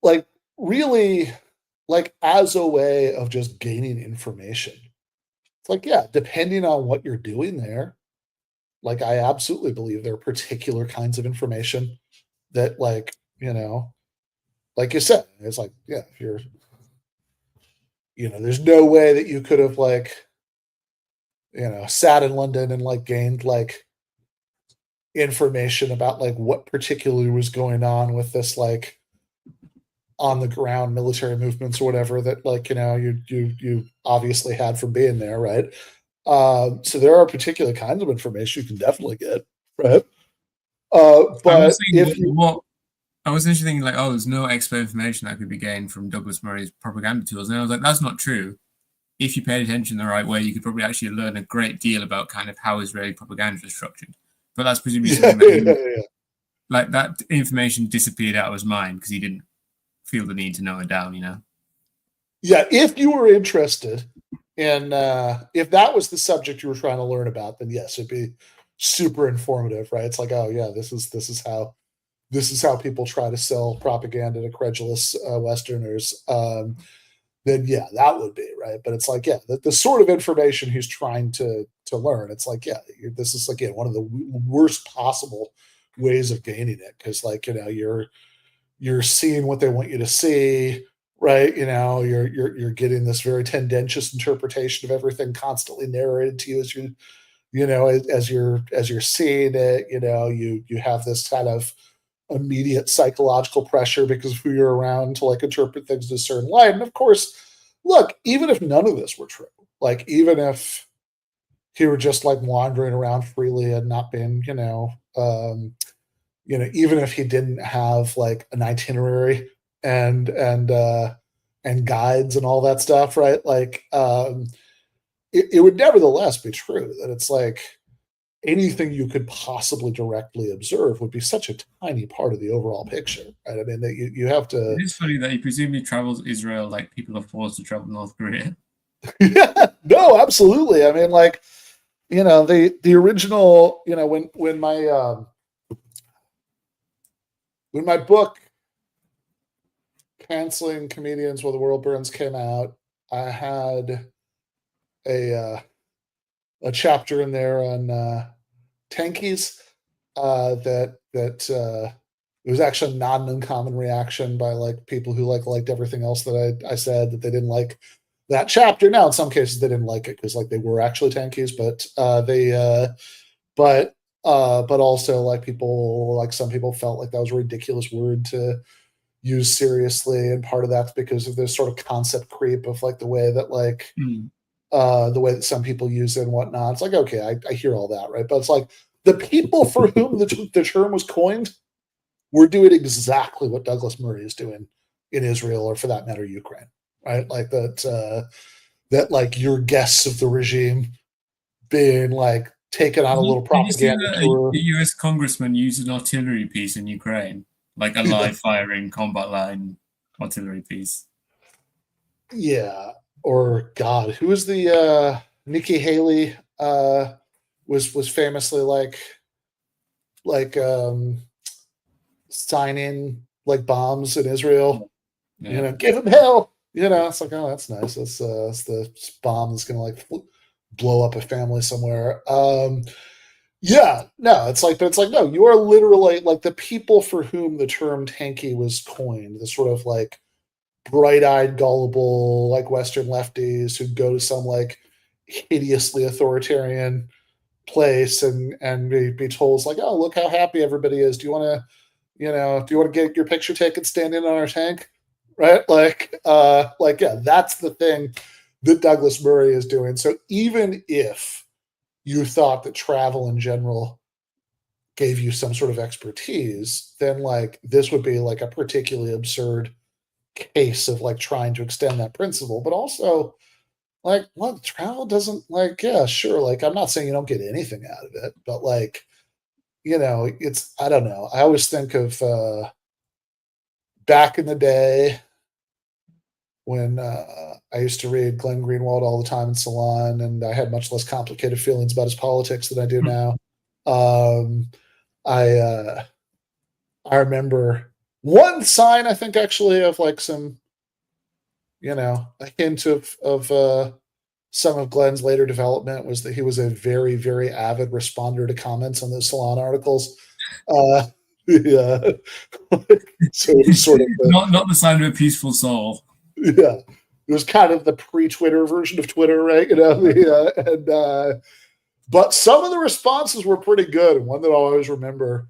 like really like as a way of just gaining information. It's like, yeah, depending on what you're doing there, like I absolutely believe there are particular kinds of information that like, like you said, it's like, yeah, if you're, there's no way that you could have like, sat in London and like gained like information about like what particularly was going on with this like on the ground military movements or whatever that like, you obviously had from being there, right? So there are particular kinds of information you can definitely get, right? I was But thinking, if you, I was initially thinking like, oh, there's no expert information that could be gained from Douglas Murray's propaganda tools, and I was like, that's not true. If you paid attention the right way, you could probably actually learn a great deal about kind of how Israeli propaganda is structured. But that's presumably yeah, something that yeah, he, yeah. like that information disappeared out of his mind because he didn't feel the need to know it down, Yeah, if you were interested in if that was the subject you were trying to learn about, then yes, it'd be super informative, right? It's like, oh yeah, this is how people try to sell propaganda to credulous Westerners. Then yeah, that would be right. But it's like, yeah, the sort of information he's trying to learn. It's like, yeah, this is again one of the worst possible ways of gaining it because like you're seeing what they want you to see, right? You're getting this very tendentious interpretation of everything constantly narrated to you as as you're seeing it. You have this kind of immediate psychological pressure because of who you're around to like interpret things in a certain light. And of course, look, even if none of this were true, like even if he were just like wandering around freely and not being, even if he didn't have like an itinerary and guides and all that stuff, right? Like it would nevertheless be true that it's like anything you could possibly directly observe would be such a tiny part of the overall picture, right? I mean, that you have to. It is funny that he presumably travels Israel like people are forced to travel North Korea. Yeah, no, absolutely. I mean, like, the original, when my book Canceling Comedians While the World Burns came out, I had a a chapter in there on tankies that it was actually not an uncommon reaction by like people who liked everything else that I said that they didn't like that chapter. Now in some cases they didn't like it because like they were actually tankies, but also like some people felt like that was a ridiculous word to use seriously, and part of that's because of this sort of concept creep of like the way that some people use it and whatnot. It's like, okay, I hear all that, right? But it's like the people for whom the term was coined were doing exactly what Douglas Murray is doing in Israel, or for that matter, Ukraine, right? Like that like your guests of the regime being like taken on a little Did you see propaganda that tour. a US congressman used an artillery piece in Ukraine? Like a live firing combat line artillery piece. Yeah. Or God, who was the Nikki Haley was famously like signing like bombs in Israel. Yeah. Give him hell. It's like, oh, that's nice. That's the bomb that's gonna like blow up a family somewhere. Yeah, no, but it's like, no, you are literally like the people for whom the term tanky was coined, the sort of like bright-eyed, gullible, like Western lefties who go to some like hideously authoritarian place and be told like, oh, look how happy everybody is. Do you want to, do you want to get your picture taken standing on our tank? Right? Like, yeah, that's the thing that Douglas Murray is doing. So even if you thought that travel in general gave you some sort of expertise, then like this would be like a particularly absurd case of like trying to extend that principle. But also like, well, travel doesn't like, yeah, sure, like I'm not saying you don't get anything out of it, but like, it's, I don't know, I always think of back in the day when I used to read Glenn Greenwald all the time in Salon, and I had much less complicated feelings about his politics than I do now. Um, I I remember one sign I think actually of like some, a hint of some of Glenn's later development was that he was a very, very avid responder to comments on those Salon articles. Uh, yeah, so it was sort of Not the sign of a peaceful soul. yeah, it was kind of the pre-Twitter version of Twitter, right? But some of the responses were pretty good. And one that I'll always remember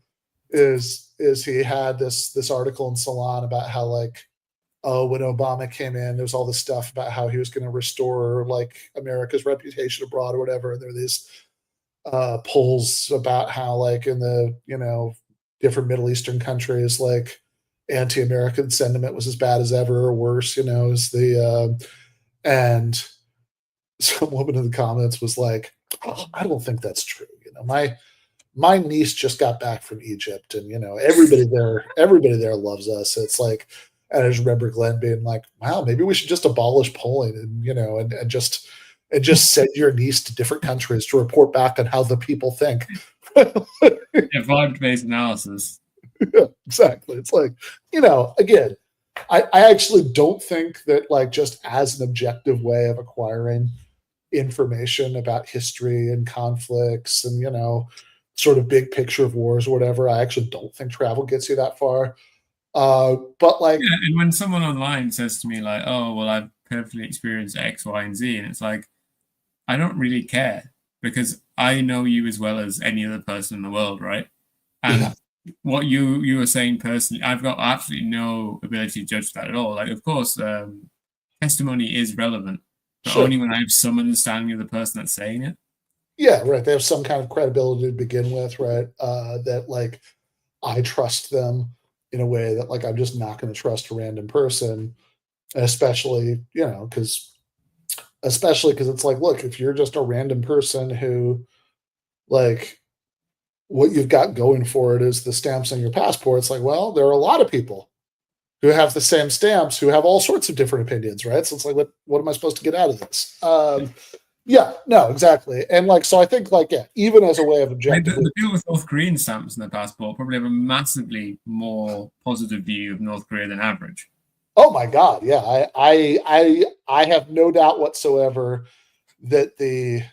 is he had this article in Salon about how like when Obama came in, there's all this stuff about how he was going to restore like America's reputation abroad or whatever. And there are these polls about how like in the different Middle Eastern countries, like anti-American sentiment was as bad as ever or worse. As the and some woman in the comments was like, oh, I don't think that's true. My niece just got back from Egypt, and everybody there loves us. It's like, and I just remember Glenn being like, "Wow, maybe we should just abolish polling, and just send your niece to different countries to report back on how the people think." Vibe-based analysis. Yeah, exactly. It's like, again, I actually don't think that like just as an objective way of acquiring information about history and conflicts and sort of big picture of wars or whatever, I actually don't think travel gets you that far. But like, yeah, and when someone online says to me like, "Oh, well, I've perfectly experienced X, Y, and Z," and it's like, I don't really care because I know you as well as any other person in the world, right? And what you were saying personally, I've got absolutely no ability to judge that at all. Like, of course, testimony is relevant, but only when I have some understanding of the person that's saying it. Yeah, right. They have some kind of credibility to begin with, right? That like I trust them in a way that like I'm just not going to trust a random person, especially because it's like, look, if you're just a random person who like what you've got going for it is the stamps on your passport, it's like, well, there are a lot of people who have the same stamps who have all sorts of different opinions, right? So it's like, what am I supposed to get out of this? Yeah, no, exactly. And like, so I think like, yeah, even as a way of objective, the people with North Korean stamps in their passport probably have a massively more positive view of North Korea than average. Oh my God, yeah, I have no doubt whatsoever that that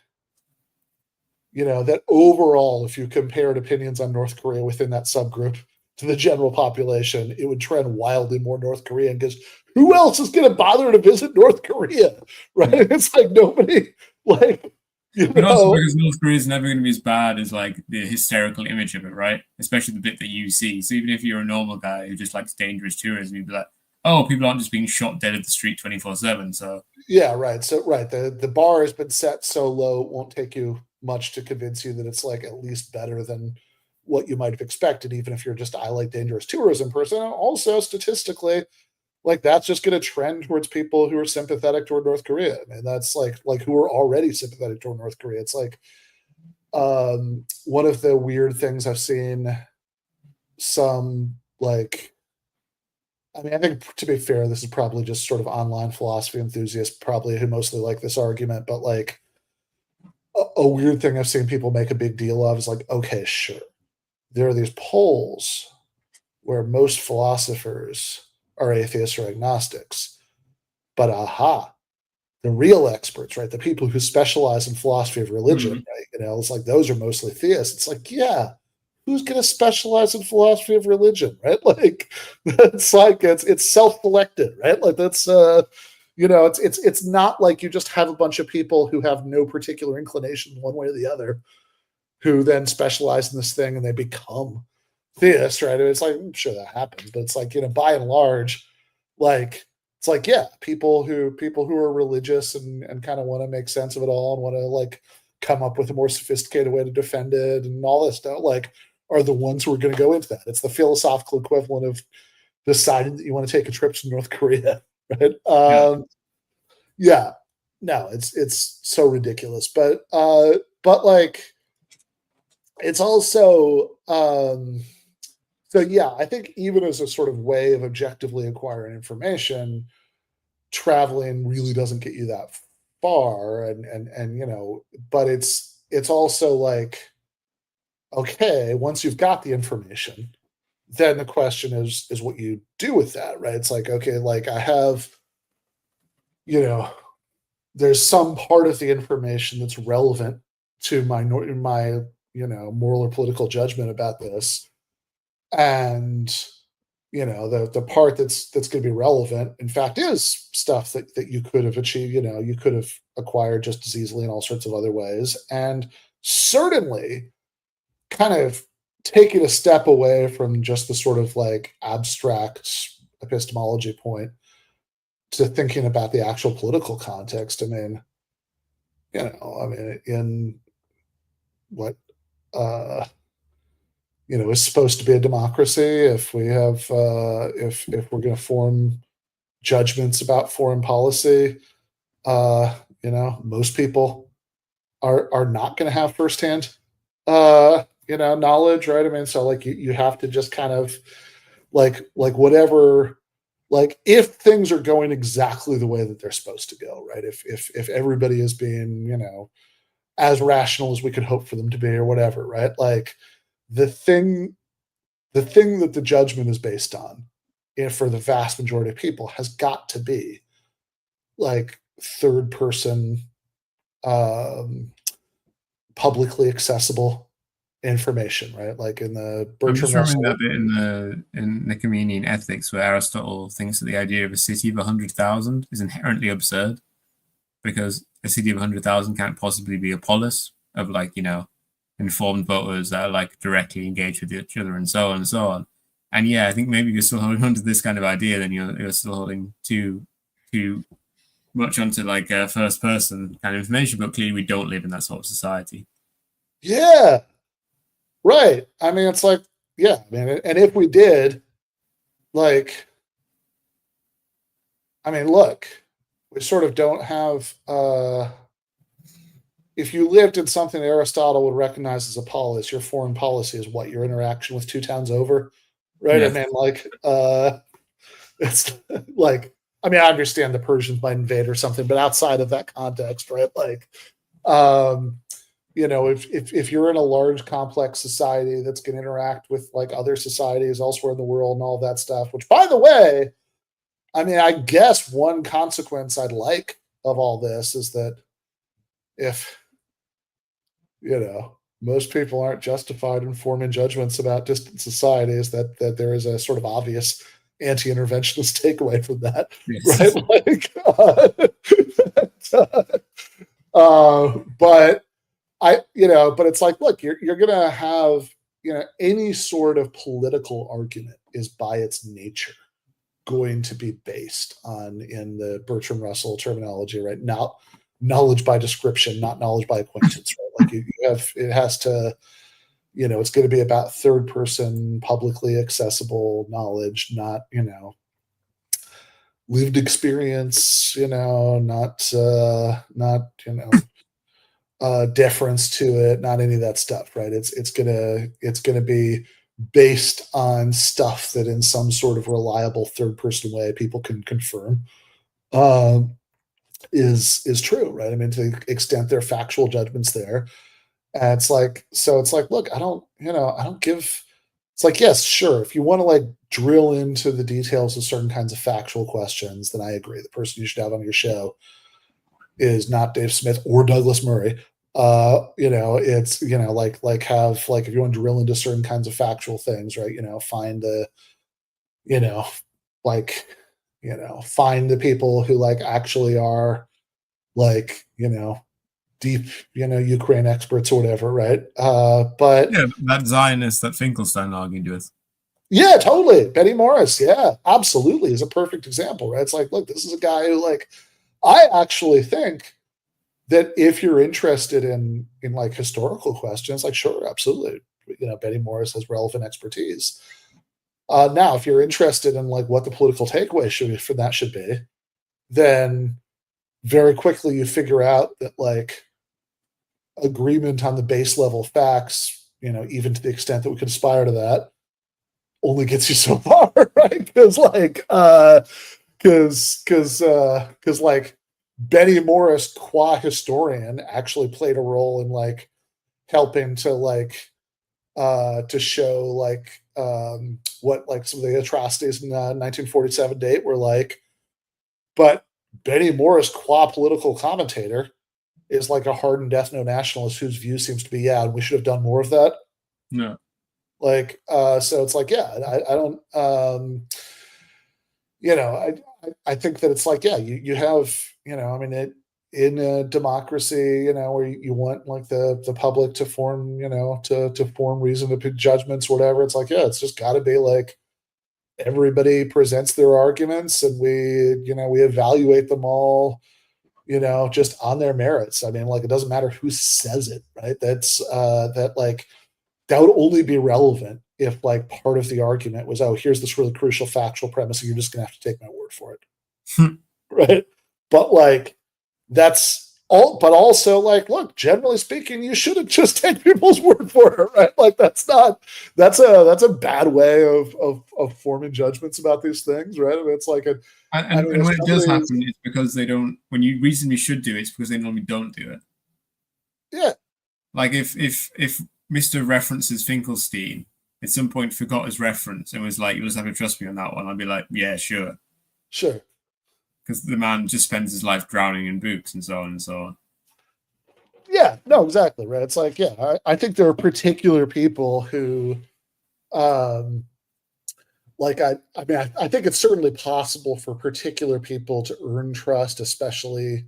overall, if you compared opinions on North Korea within that subgroup to the general population, it would trend wildly more North Korean because who else is going to bother to visit North Korea, right? Yeah. It's like nobody, like, but also because North Korea is never going to be as bad as like the hysterical image of it, right? Especially the bit that you see. So even if you're a normal guy who just likes dangerous tourism, you'd be like, oh, people aren't just being shot dead at the street 24/7. So yeah, right. So right, the bar has been set so low, it won't take you much to convince you that it's like at least better than what you might have expected, even if you're just I like dangerous tourism person. And also statistically, like that's just going to trend towards people who are sympathetic toward North Korea. And that's like who are already sympathetic toward North Korea. It's like one of the weird things I've seen some like, I mean, I think to be fair, this is probably just sort of online philosophy enthusiasts probably who mostly like this argument, but like a weird thing I've seen people make a big deal of is like, okay, sure. There are these polls where most philosophers are atheists or agnostics. But aha, the real experts, right? The people who specialize in philosophy of religion, right? It's like those are mostly theists. It's like, yeah, who's going to specialize in philosophy of religion, right? Like, it's like it's self-selected, right? Like that's it's not like you just have a bunch of people who have no particular inclination one way or the other, who then specialize in this thing and they become theists, right? It's like, I'm sure that happens, but it's like, by and large, like it's like, yeah, people who are religious and kind of want to make sense of it all and want to like come up with a more sophisticated way to defend it and all this stuff, like are the ones who are going to go into that. It's the philosophical equivalent of deciding that you want to take a trip to North Korea, right? Yeah, no, it's so ridiculous, but like it's also so yeah, I think even as a sort of way of objectively acquiring information, traveling really doesn't get you that far, and but it's also like, okay, once you've got the information, then the question is what you do with that, right? It's like, okay, like I have, there's some part of the information that's relevant to my moral or political judgment about this, and the part that's going to be relevant in fact is stuff that you could have achieved, you could have acquired just as easily in all sorts of other ways, and certainly kind of taking a step away from just the sort of like abstract epistemology point, to thinking about the actual political context. I mean, in what is supposed to be a democracy, if we have if we're going to form judgments about foreign policy, most people are not going to have firsthand knowledge, right? I mean, so like you have to just kind of like whatever, like if things are going exactly the way that they're supposed to go, right? If everybody is being, as rational as we could hope for them to be or whatever, right? Like the thing that the judgment is based on, for the vast majority of people, has got to be like third person, publicly accessible information, right? Like in the I'm Bertrand just remembering Russell. that bit in the Comenian Ethics where Aristotle thinks that the idea of a city of 100,000 is inherently absurd because a city of 100,000 can't possibly be a polis of like, informed voters that are like directly engaged with each other and so on and so on. And yeah, I think maybe if you're still holding on to this kind of idea, then you're still holding too much onto like a first person kind of information. But clearly, we don't live in that sort of society. Yeah, right. I mean, it's like, yeah, I mean, and if we did, like, I mean, look, we sort of don't have. If you lived in something Aristotle would recognize as a polis, your foreign policy is what, your interaction with two towns over, right? I Yeah. mean, like, it's like, I mean, I understand the Persians might invade or something, but outside of that context, right? Like, if you're in a large complex society that's going to interact with like other societies elsewhere in the world and all that stuff, which by the way, I mean, I guess one consequence I'd like of all this is that if, most people aren't justified in forming judgments about distant societies, that there is a sort of obvious anti-interventionist takeaway from that, Yes. right? Like, but but it's like, look, you're gonna have, any sort of political argument is by its nature going to be based on, in the Bertrand Russell terminology, right? Now, knowledge by description, not knowledge by acquaintance, right? Like it has to, it's going to be about third person, publicly accessible knowledge, not, lived experience, not, deference to it, not any of that stuff, right? It's gonna be based on stuff that in some sort of reliable third person way people can confirm is true, right? I mean, to the extent there are factual judgments there, and it's like, look, I don't give. It's like, yes, sure, if you want to like drill into the details of certain kinds of factual questions, then I agree. The person you should have on your show is not Dave Smith or Douglas Murray. It's have, like, if you want to drill into certain kinds of factual things, right? Find the, you know, like, find the people who like actually are like, deep, Ukraine experts or whatever, right? But Yeah, that Zionist that Finkelstein argued with. yeah, totally. Betty Morris, yeah, absolutely, is a perfect example, right? It's like, look, this is a guy who, like, I actually think that if you're interested in like historical questions, like, sure, absolutely, Betty Morris has relevant expertise. Now, if you're interested in like what the political takeaway for that should be, then very quickly you figure out that like agreement on the base level facts, even to the extent that we could aspire to that, only gets you so far, right? Because like, like Betty Morris, qua historian, actually played a role in like helping to like to show like what like some of the atrocities in the 1947 date were like. But Betty Morris, qua political commentator, is like a hardened ethno nationalist whose view seems to be, yeah, we should have done more of that. No. Like, so it's like, yeah, I don't, I think that it's like, yeah, you have, I mean, in a democracy, where you want like the public to form, to form reasonable judgments or whatever. It's like, yeah, it's just got to be like everybody presents their arguments, and we evaluate them all, just on their merits. I mean, like, it doesn't matter who says it, right? That would only be relevant if, like, part of the argument was, oh, here's this really crucial factual premise, and you're just gonna have to take my word for it. Right? But, like, that's all, but also, like, look, generally speaking, you shouldn't just take people's word for it, right? Like, that's a bad way of forming judgments about these things, right? I mean, it's like and when it does happen, it's because they don't. When you reasonably should do it, it's because they normally don't do it. Yeah. Like if Mr. references Finkelstein at some point forgot his reference and was like, "You just have to trust me on that one," I'd be like, "Yeah, sure." Because the man just spends his life drowning in books and so on and so on. Yeah, no, exactly, right. It's like, yeah, I think there are particular people who, like, I mean, I think it's certainly possible for particular people to earn trust, especially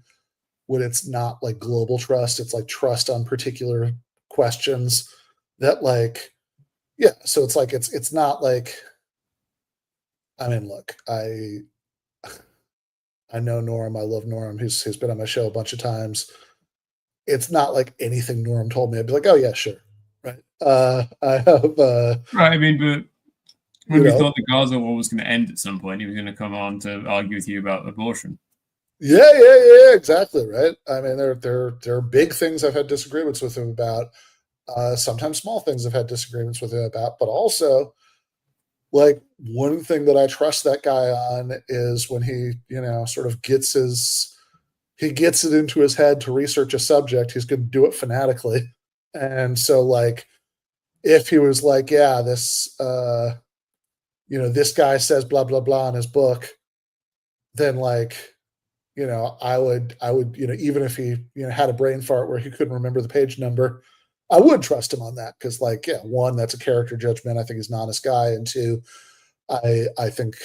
when it's not like global trust. It's like trust on particular questions that, like, yeah. So it's like it's not like, I mean, look, I know Norm. I love Norm. He's been on my show a bunch of times. It's not like anything Norm told me, I'd be like, oh yeah, sure. Right. I have right. I mean, but when we thought the Gaza war was going to end at some point, he was going to come on to argue with you about abortion. Yeah, exactly, right. I mean, there are big things I've had disagreements with him about. Sometimes small things I've had disagreements with him about, but also, like, one thing that I trust that guy on is when he, sort of gets it into his head to research a subject, he's going to do it fanatically. And so, like, if he was like, yeah, this guy says blah blah blah in his book, then, like, I would, even if he, had a brain fart where he couldn't remember the page number, I would trust him on that, because, like, yeah, one, that's a character judgment. I think he's an honest guy, and two, I think,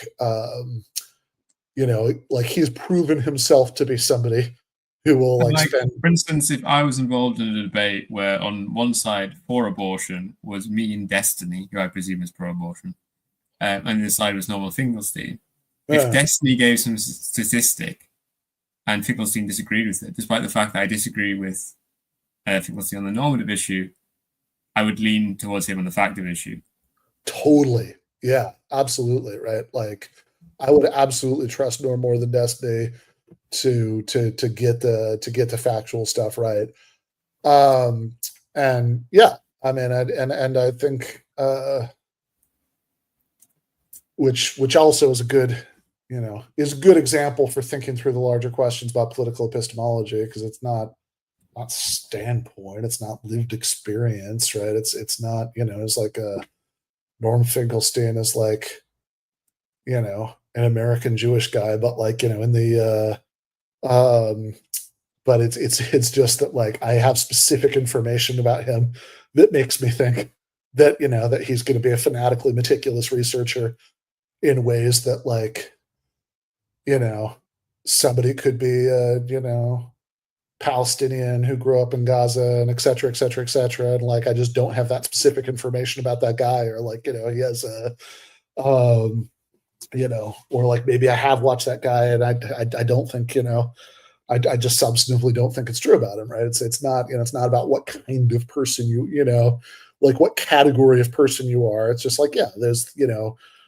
like, he's proven himself to be somebody who will, like, spend. For instance, if I was involved in a debate where on one side for abortion was me and Destiny, who I presume is pro-abortion, and the other side was normal Finkelstein. If Destiny gave some statistic and Finkelstein disagreed with it, despite the fact that I disagree with Finkelstein on the normative issue, I would lean towards him on the factive issue. Totally. Yeah, absolutely. Right. Like, I would absolutely trust Norm more than Destiny to get the factual stuff right. And yeah, I mean, and I think, which also is a good example for thinking through the larger questions about political epistemology, because it's not standpoint, it's not lived experience, right? It's not, it's like a Norm Finkelstein is like, an American Jewish guy, but, like, in the but it's just that, like, I have specific information about him that makes me think that, that he's going to be a fanatically meticulous researcher in ways that, like, somebody could be Palestinian who grew up in Gaza, and et cetera, et cetera, et cetera. And, like, I just don't have that specific information about that guy, or, like, he has or, like, maybe I have watched that guy and I don't think, I just substantively don't think it's true about him, right? It's not, it's not about what kind of person like, what category of person you are. It's just like, yeah, there's,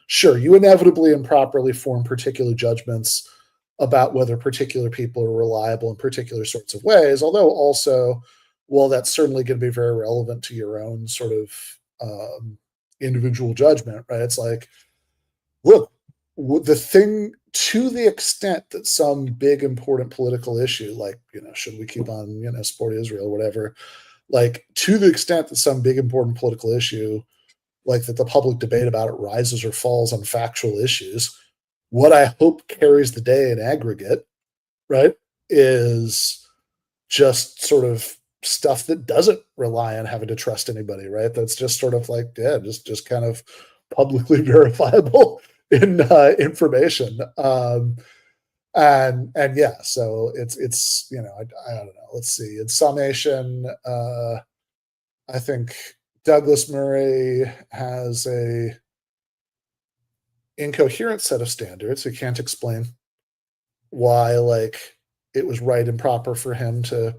sure, you inevitably and properly form particular judgments about whether particular people are reliable in particular sorts of ways, although also, well, that's certainly going to be very relevant to your own sort of individual judgment, right? It's like, look, the thing, to the extent that some big important political issue, like, should we keep on, supporting Israel or whatever, like, to the extent that some big important political issue, like, that the public debate about it rises or falls on factual issues, what I hope carries the day in aggregate, right, is just sort of stuff that doesn't rely on having to trust anybody, right? That's just sort of like, yeah, just kind of publicly verifiable in information. And yeah, so it's I don't know. Let's see. In summation, I think Douglas Murray has a incoherent set of standards. He can't explain why, like, it was right and proper for him to,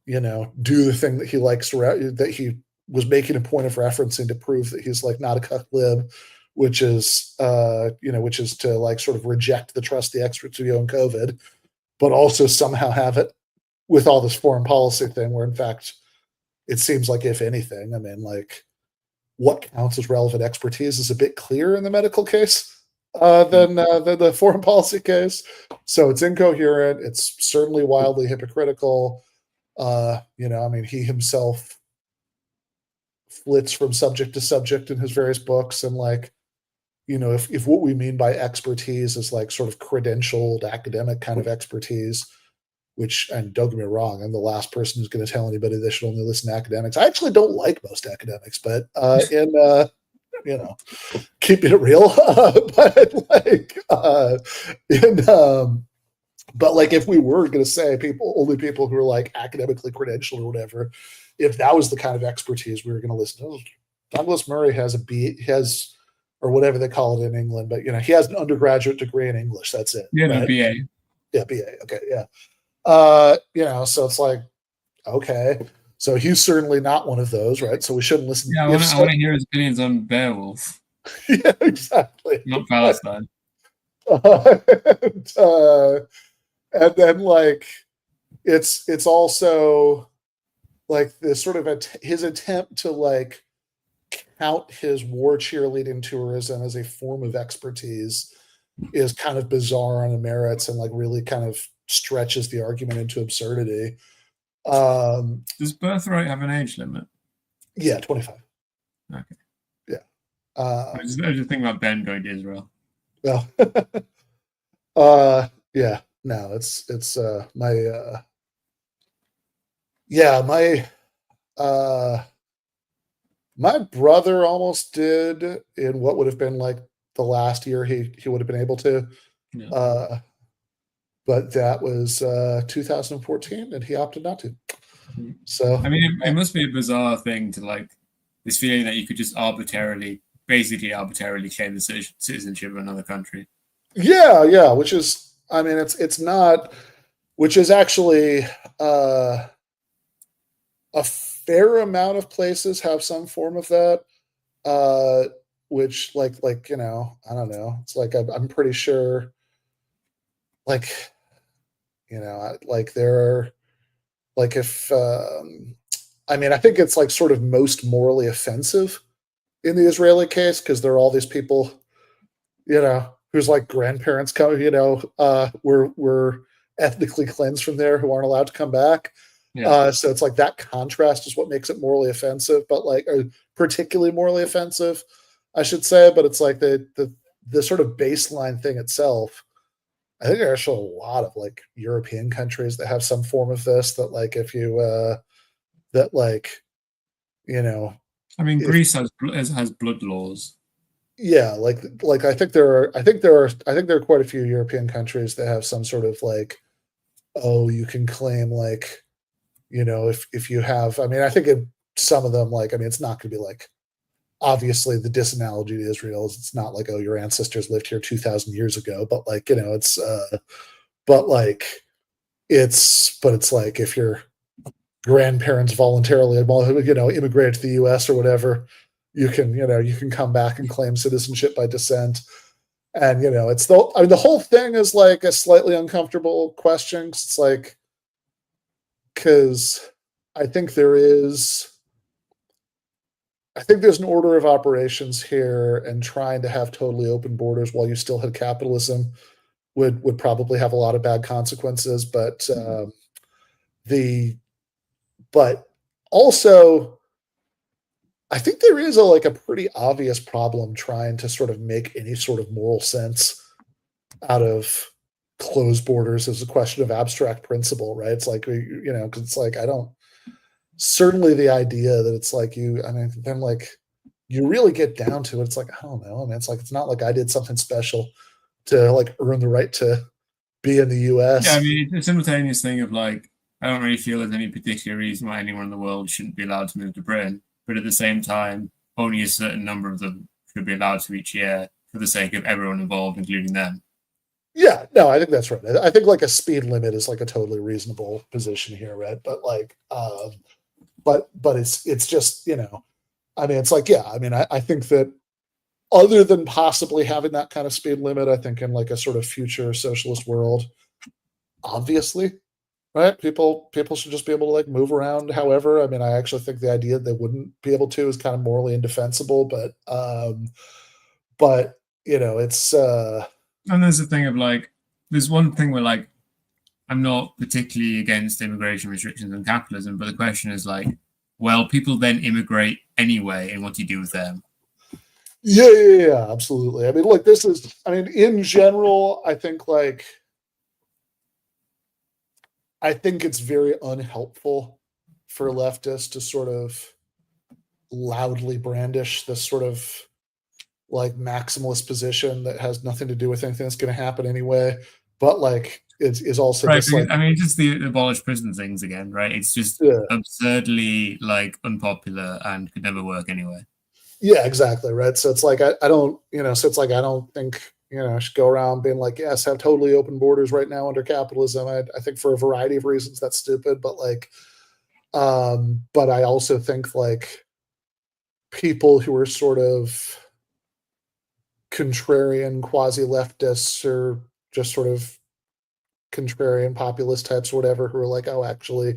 do the thing that he likes, that he was making a point of referencing to prove that he's like not a cuck lib, which is, which is to like sort of reject the trust the experts view on COVID, but also somehow have it with all this foreign policy thing where in fact it seems like, if anything, I mean, like, what counts as relevant expertise is a bit clearer in the medical case than the foreign policy case. So it's incoherent. It's certainly wildly hypocritical. I mean, he himself flits from subject to subject in his various books. And like, if what we mean by expertise is like sort of credentialed academic kind of expertise, which, and don't get me wrong, I'm the last person who's going to tell anybody they should only listen to academics. I actually don't like most academics, but keeping it real. But like, if we were going to say only people who are like academically credentialed or whatever, if that was the kind of expertise we were going to listen to, Douglas Murray has or whatever they call it in England, but he has an undergraduate degree in English. That's it. Yeah, right? no, BA. Yeah, BA. Okay, yeah. So it's like, okay, so he's certainly not one of those, right? So we shouldn't listen. Yeah, I want to hear his opinions on Beowulf. Yeah, exactly. Not Palestine. And then like, it's also like this sort of his attempt to like count his war cheerleading tourism as a form of expertise is kind of bizarre on the merits and like really kind of stretches the argument into absurdity. Does birthright have an age limit? Yeah, 25. Okay. Yeah. I just think about Ben going to Israel. Well, yeah. No, it's my my brother almost did in what would have been like the last year he would have been able to. Yeah. But that was 2014 and he opted not to. So I mean, it must be a bizarre thing to like this feeling that you could just basically arbitrarily claim the citizenship of another country. Yeah, which is, I mean, it's not, which is actually a fair amount of places have some form of that. Which like I don't know. It's like I'm pretty sure, like like there are, like if I mean, I think it's like sort of most morally offensive in the Israeli case because there are all these people, whose like grandparents come, were ethnically cleansed from there who aren't allowed to come back. Yeah. So it's like that contrast is what makes it morally offensive, but like particularly morally offensive, I should say. But it's like the sort of baseline thing itself. I think there are actually a lot of like European countries that have some form of this. That like if you I mean, Greece has blood laws. Yeah, like I think there are quite a few European countries that have some sort of like, oh, you can claim like, if you have, I mean, I think some of them, like, I mean, it's not going to be like, obviously the disanalogy to Israel is it's not like, oh, your ancestors lived here 2,000 years ago, but like, it's, but it's like if your grandparents voluntarily, immigrated to the U.S. or whatever, you can come back and claim citizenship by descent. And, it's the whole thing is like a slightly uncomfortable question. It's like, because I think there's an order of operations here, and trying to have totally open borders while you still had capitalism would probably have a lot of bad consequences. But but also, I think there is a pretty obvious problem trying to sort of make any sort of moral sense out of closed borders as a question of abstract principle, right? It's like, because it's like, certainly the idea that it's like then like you really get down to it, it's like, I don't know, man, it's like, it's not like I did something special to like earn the right to be in the US. Yeah, I mean, it's a simultaneous thing of like, I don't really feel there's any particular reason why anyone in the world shouldn't be allowed to move to Britain. But at the same time, only a certain number of them should be allowed to each year. for the sake of everyone involved, including them. Yeah, no, I think that's right. I think like a speed limit is like a totally reasonable position here, right? But like, but it's just, you know, I mean, it's like, yeah, I mean, I think that other than possibly having that kind of speed limit, I think in like a sort of future socialist world, obviously, right? People should just be able to like move around however. I mean, I actually think the idea that they wouldn't be able to is kind of morally indefensible, but you know, it's And there's the thing of like, there's one thing where like, I'm not particularly against immigration restrictions and capitalism, but the question is like, well, people then immigrate anyway, and what do you do with them? yeah, absolutely. I mean, look, this is, I mean, in general, I think like, I think it's very unhelpful for leftists to sort of loudly brandish this sort of like maximalist position that has nothing to do with anything that's going to happen anyway. But like, is also Right. just like, I mean, just the abolish prison things again, right? It's just yeah, absurdly like unpopular and could never work anyway. yeah, exactly. Right. So it's like, I don't, you know, so it's like, I don't think, you know, I should go around being like, yes, have totally open borders right now under capitalism. I think for a variety of reasons that's stupid, but like, but I also think like people who are sort of contrarian quasi leftists or just sort of contrarian populist types or whatever who are like, oh, actually,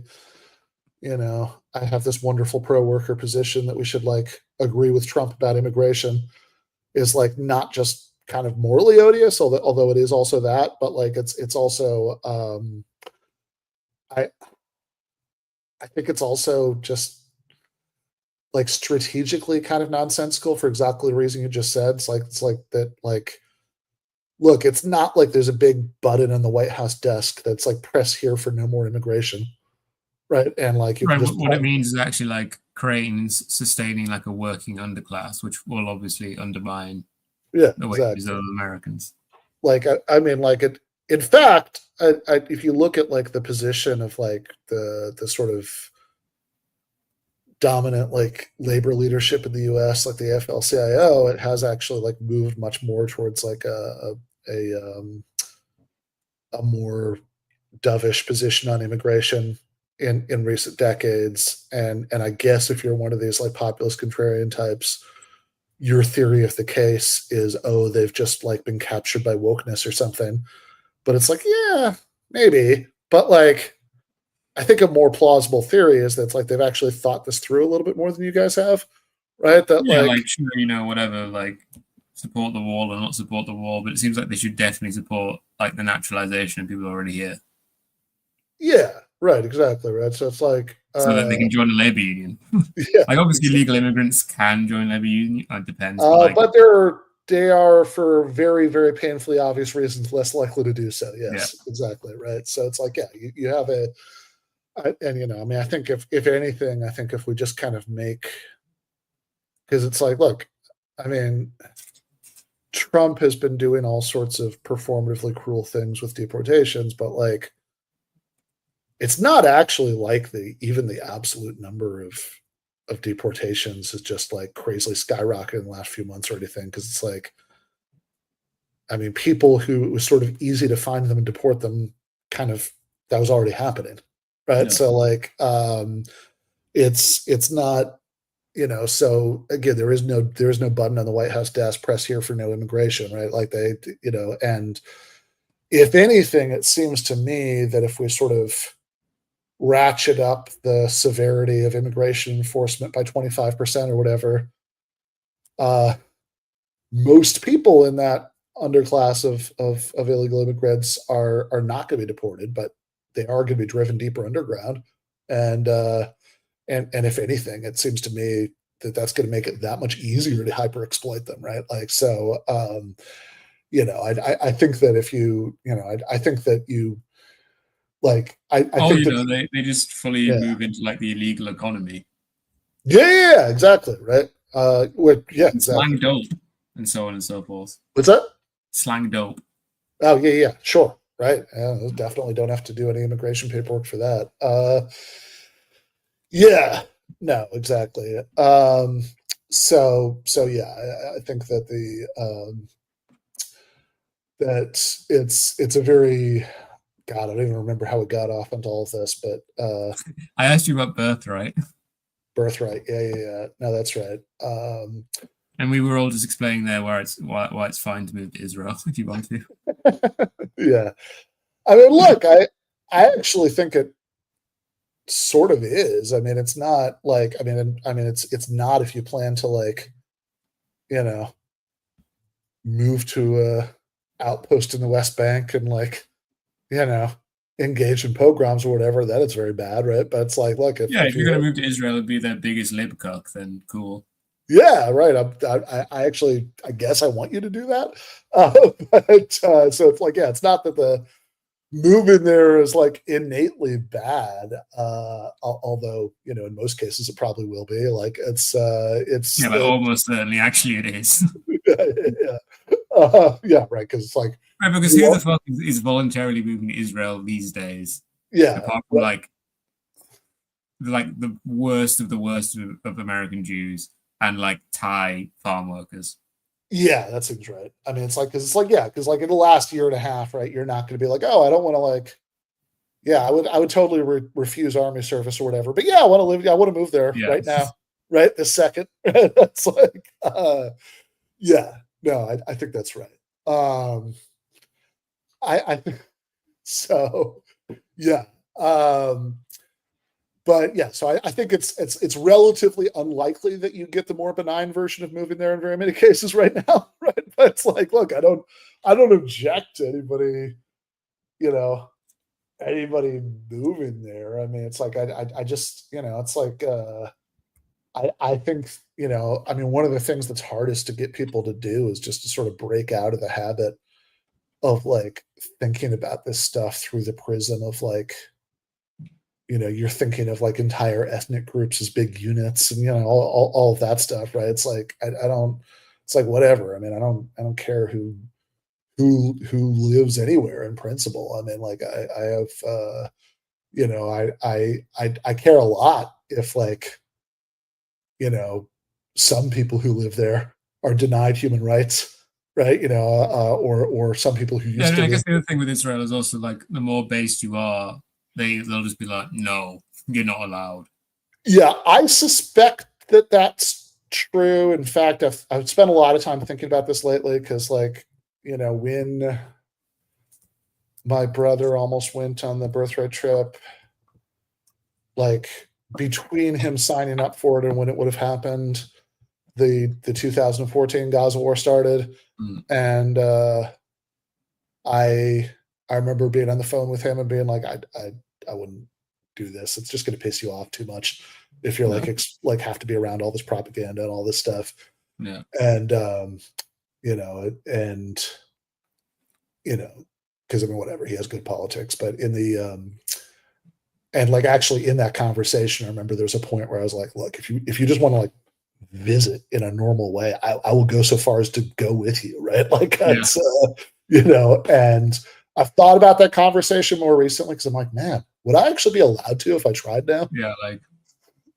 you know, I have this wonderful pro worker position that we should like agree with Trump about immigration is like not just kind of morally odious, although it is also that, but like it's also I I think it's also just like strategically kind of nonsensical for exactly the reason you just said. It's like that like look, it's not like there's a big button on the White House desk that's like press here for no more immigration, right? And like you can Right. just What it means is actually like creating, sustaining like a working underclass, which will obviously undermine yeah, the wages exactly. of Americans. Like I mean, like it. In fact, if you look at like the position of like the sort of dominant like labor leadership in the U.S., like the AFL-CIO, it has actually like moved much more towards like a more dovish position on immigration in recent decades. And I guess if you're one of these like populist contrarian types, your theory of the case is, oh, they've just like been captured by wokeness or something. But it's like, yeah, maybe. But like, I think a more plausible theory is that it's like they've actually thought this through a little bit more than you guys have, right? That Yeah, like, like sure, you know, whatever, like support the wall or not support the wall, but it seems like they should definitely support like the naturalization of people already here, yeah, right, exactly, right. So it's like, so that they can join a labor union. yeah, Like obviously, exactly. legal immigrants can join labor union. It depends, but like But they are for very, very painfully obvious reasons less likely to do so. yeah, Yes, exactly, right. So it's like, yeah, you have and you know, I mean, I think if anything, I think if we just kind of make because it's like, look, I mean, Trump has been doing all sorts of performatively cruel things with deportations, but like it's not actually like even the absolute number of deportations is just like crazily skyrocketed in the last few months or anything. Because it's like, I mean, people who it was sort of easy to find them and deport them, kind of that was already happening, right? yeah. So like, it's not you know, so again, there is no button on the White House desk press here for no immigration, right? Like they, you know, and if anything, it seems to me that if we sort of ratchet up the severity of immigration enforcement by 25% or whatever, uh, most people in that underclass of illegal immigrants are not going to be deported, but they are going to be driven deeper underground. And and if anything, it seems to me that that's going to make it that much easier to hyper exploit them, right? Like so, you know, I think that if you know, I think that you like I Oh, think you that know, they just fully yeah move into like the illegal economy yeah exactly right yeah and slang exactly dope and so on and so forth. what's that Slang dope. oh yeah sure right yeah, definitely don't have to do any immigration paperwork for that yeah no exactly so yeah I think that the that it's a very, God, I don't even remember how we got off onto all of this, but I asked you about birthright. birthright. Yeah. No, that's right. And we were all just explaining there why it's fine to move to Israel if you want to. Yeah. I mean, look, I actually think it sort of is. I mean, it's not like, it's not if you plan to, like, you know, move to a outpost in the West Bank and, like, you know, engage in pogroms or whatever, that it's very bad, right? But it's like, look, Yeah, if if you're going you, to move to Israel and be their biggest libcock, then cool. yeah, right. I actually, I guess I want you to do that. So it's like, yeah, it's not that the move in there is like innately bad. Although, in most cases it probably will be. Like Yeah, but almost certainly, actually, it is. yeah, yeah, right. Because it's like, Right, because who the fuck is voluntarily moving to Israel these days? yeah, Apart from like the worst of the worst of American Jews and like Thai farm workers. yeah, that seems right. I mean, it's like, because it's like, yeah, because like in the last year and a half, right, you're not going to be like, oh, I don't want to, like, yeah, I would totally refuse army service or whatever. But yeah, I want to live. I want to move there Yeah. right now, right this second. It's like, yeah, no, I think that's right. I think so. Yeah. But yeah, so I think it's relatively unlikely that you get the more benign version of moving there in very many cases right now, right? But it's like, look, I don't object to anybody, anybody moving there. I mean, it's like I just, it's like I think, I mean, one of the things that's hardest to get people to do is just to sort of break out of the habit of, like, thinking about this stuff through the prism of, like, you're thinking of, like, entire ethnic groups as big units and, all of that stuff, right? It's like, I don't, it's like, whatever. I mean, I don't care who lives anywhere in principle. I mean, like, I have, I care a lot if, like, some people who live there are denied human rights, right? Or some people who Yeah, used and to I live. guess the other thing with Israel is also like the more based you are, they'll just be like, no, you're not allowed. Yeah, I suspect that that's true. In fact, I've spent a lot of time thinking about this lately because, like, when my brother almost went on the birthright trip, like, between him signing up for it and when it would have happened, the 2014 Gaza war started, Mm. and I remember being on the phone with him and being like, I wouldn't do this. It's just going to piss you off too much if you're Yeah. like have to be around all this propaganda and all this stuff. Yeah. And and because I mean, whatever, he has good politics, but in the and like actually in that conversation, I remember there was a point where I was like, look, if you just want to, like, visit in a normal way, I will go so far as to go with you, right? Like, Yeah. that's and I've thought about that conversation more recently because I'm like, man, would I actually be allowed to if I tried now? Yeah, like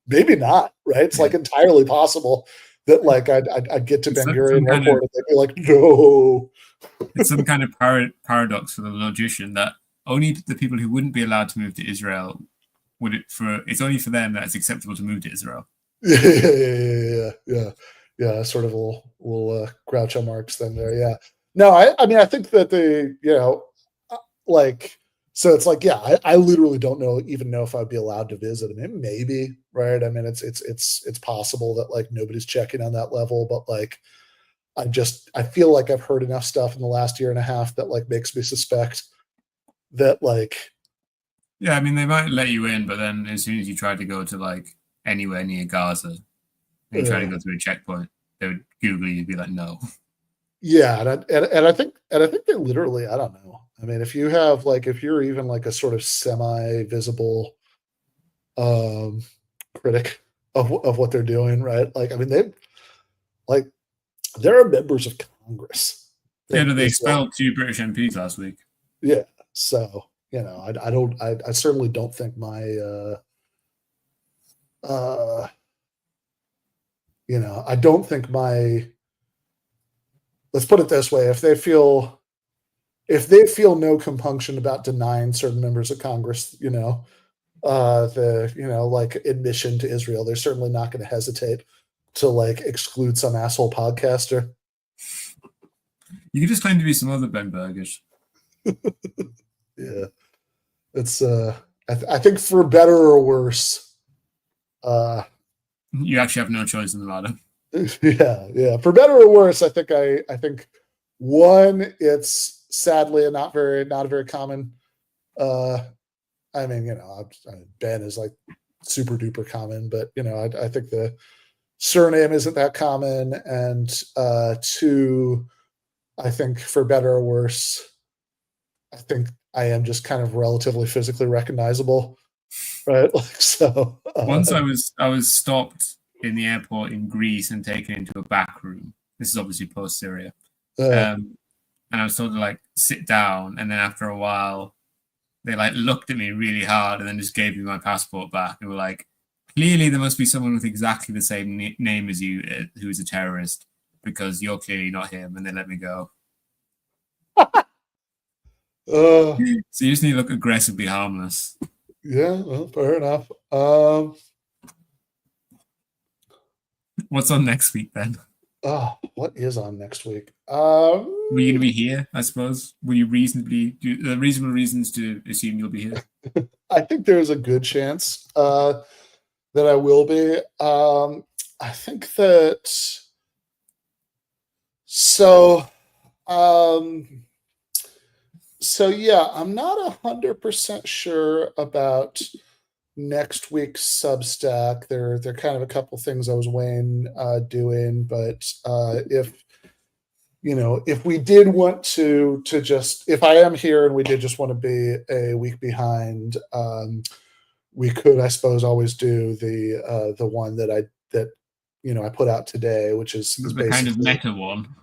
Maybe not, right? It's, yeah. like, entirely possible that, like, I'd get to It's Ben some Gurion kind of Airport and they'd be like, no. it's some kind of paradox for the logician that only the people who wouldn't be allowed to move to Israel it's only for them that it's acceptable to move to Israel. Yeah. Sort of a little Groucho Marx thing there. Yeah. No, I mean, I think that like, so it's like, yeah, I literally don't even know if I'd be allowed to visit. I mean, maybe, right? I mean, it's possible that, like, nobody's checking on that level, but, like, I feel like I've heard enough stuff in the last year and a half that, like, makes me suspect that, like, Yeah, I mean they might let you in, but then as soon as you try to go to like anywhere near Gaza and you try to go through a checkpoint, they would Google you and be like, no. yeah, and I think they literally, I don't know. I mean, if you're even, like, a sort of semi-visible um critic of what they're doing, right? Like, I mean, like there are members of Congress Yeah, that no, they Islam, expelled 2 British MPs last week. yeah. So, I certainly don't think uh I don't think my let's put it this way, if they feel if they feel no compunction about denying certain members of Congress, like admission to Israel, they're certainly not going to hesitate to like exclude some asshole podcaster. You could just claim to be some other Ben Burgers. Yeah, it's I think for better or worse. You actually have no choice in the matter. Yeah. For better or worse, I think one, it's sadly not a very common. I mean, Ben is like super duper common, but I think the surname isn't that common, and two, I think for better or worse, I think I am just kind of relatively physically recognizable, right? Like so. Once I was stopped in the airport in Greece and taken into a back room. This is obviously post Syria, and I was told to like sit down, and then after a while, they like looked at me really hard and then just gave me my passport back and were like, "Clearly, there must be someone with exactly the same name as you who is a terrorist because you're clearly not him," and they let me go. So you just need to look aggressively harmless. Yeah, well, fair enough. What's on next week then? What is on next week? Were you going to be here, I suppose? Were you reasonable reasons to assume you'll be here? I think there's a good chance that I will be. I think that so yeah, I'm not 100% sure about next week's Substack. There are kind of a couple things I was weighing doing, but if we did want to just, if I am here and we did just want to be a week behind, we could, I suppose, always do the one that I put out today, which is the kind of meta one.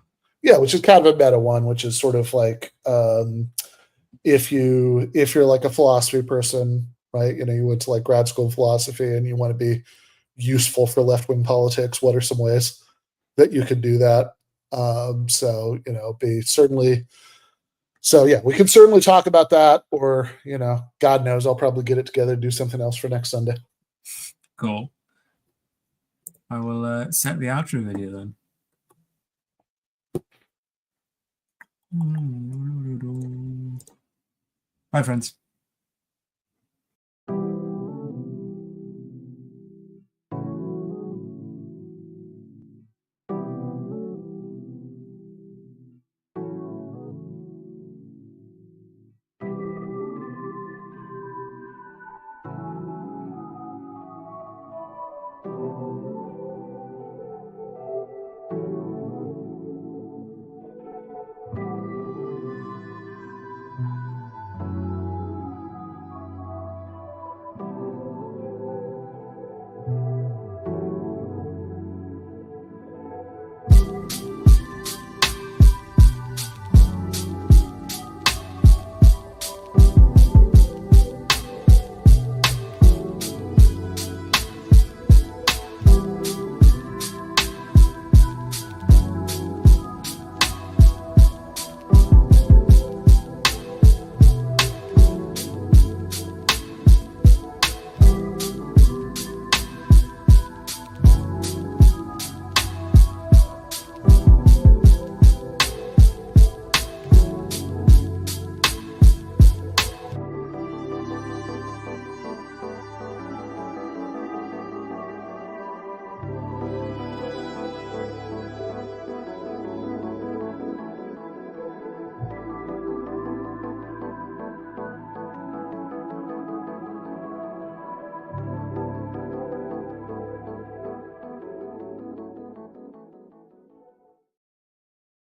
Yeah, which is kind of a meta one, which is sort of like if you're like a philosophy person, right? You went to like grad school of philosophy and you want to be useful for left-wing politics, what are some ways that you could do that? Be certainly. So yeah, we can certainly talk about that, or God knows, I'll probably get it together and do something else for next Sunday. Cool. I will set the outro video then. Bye, friends.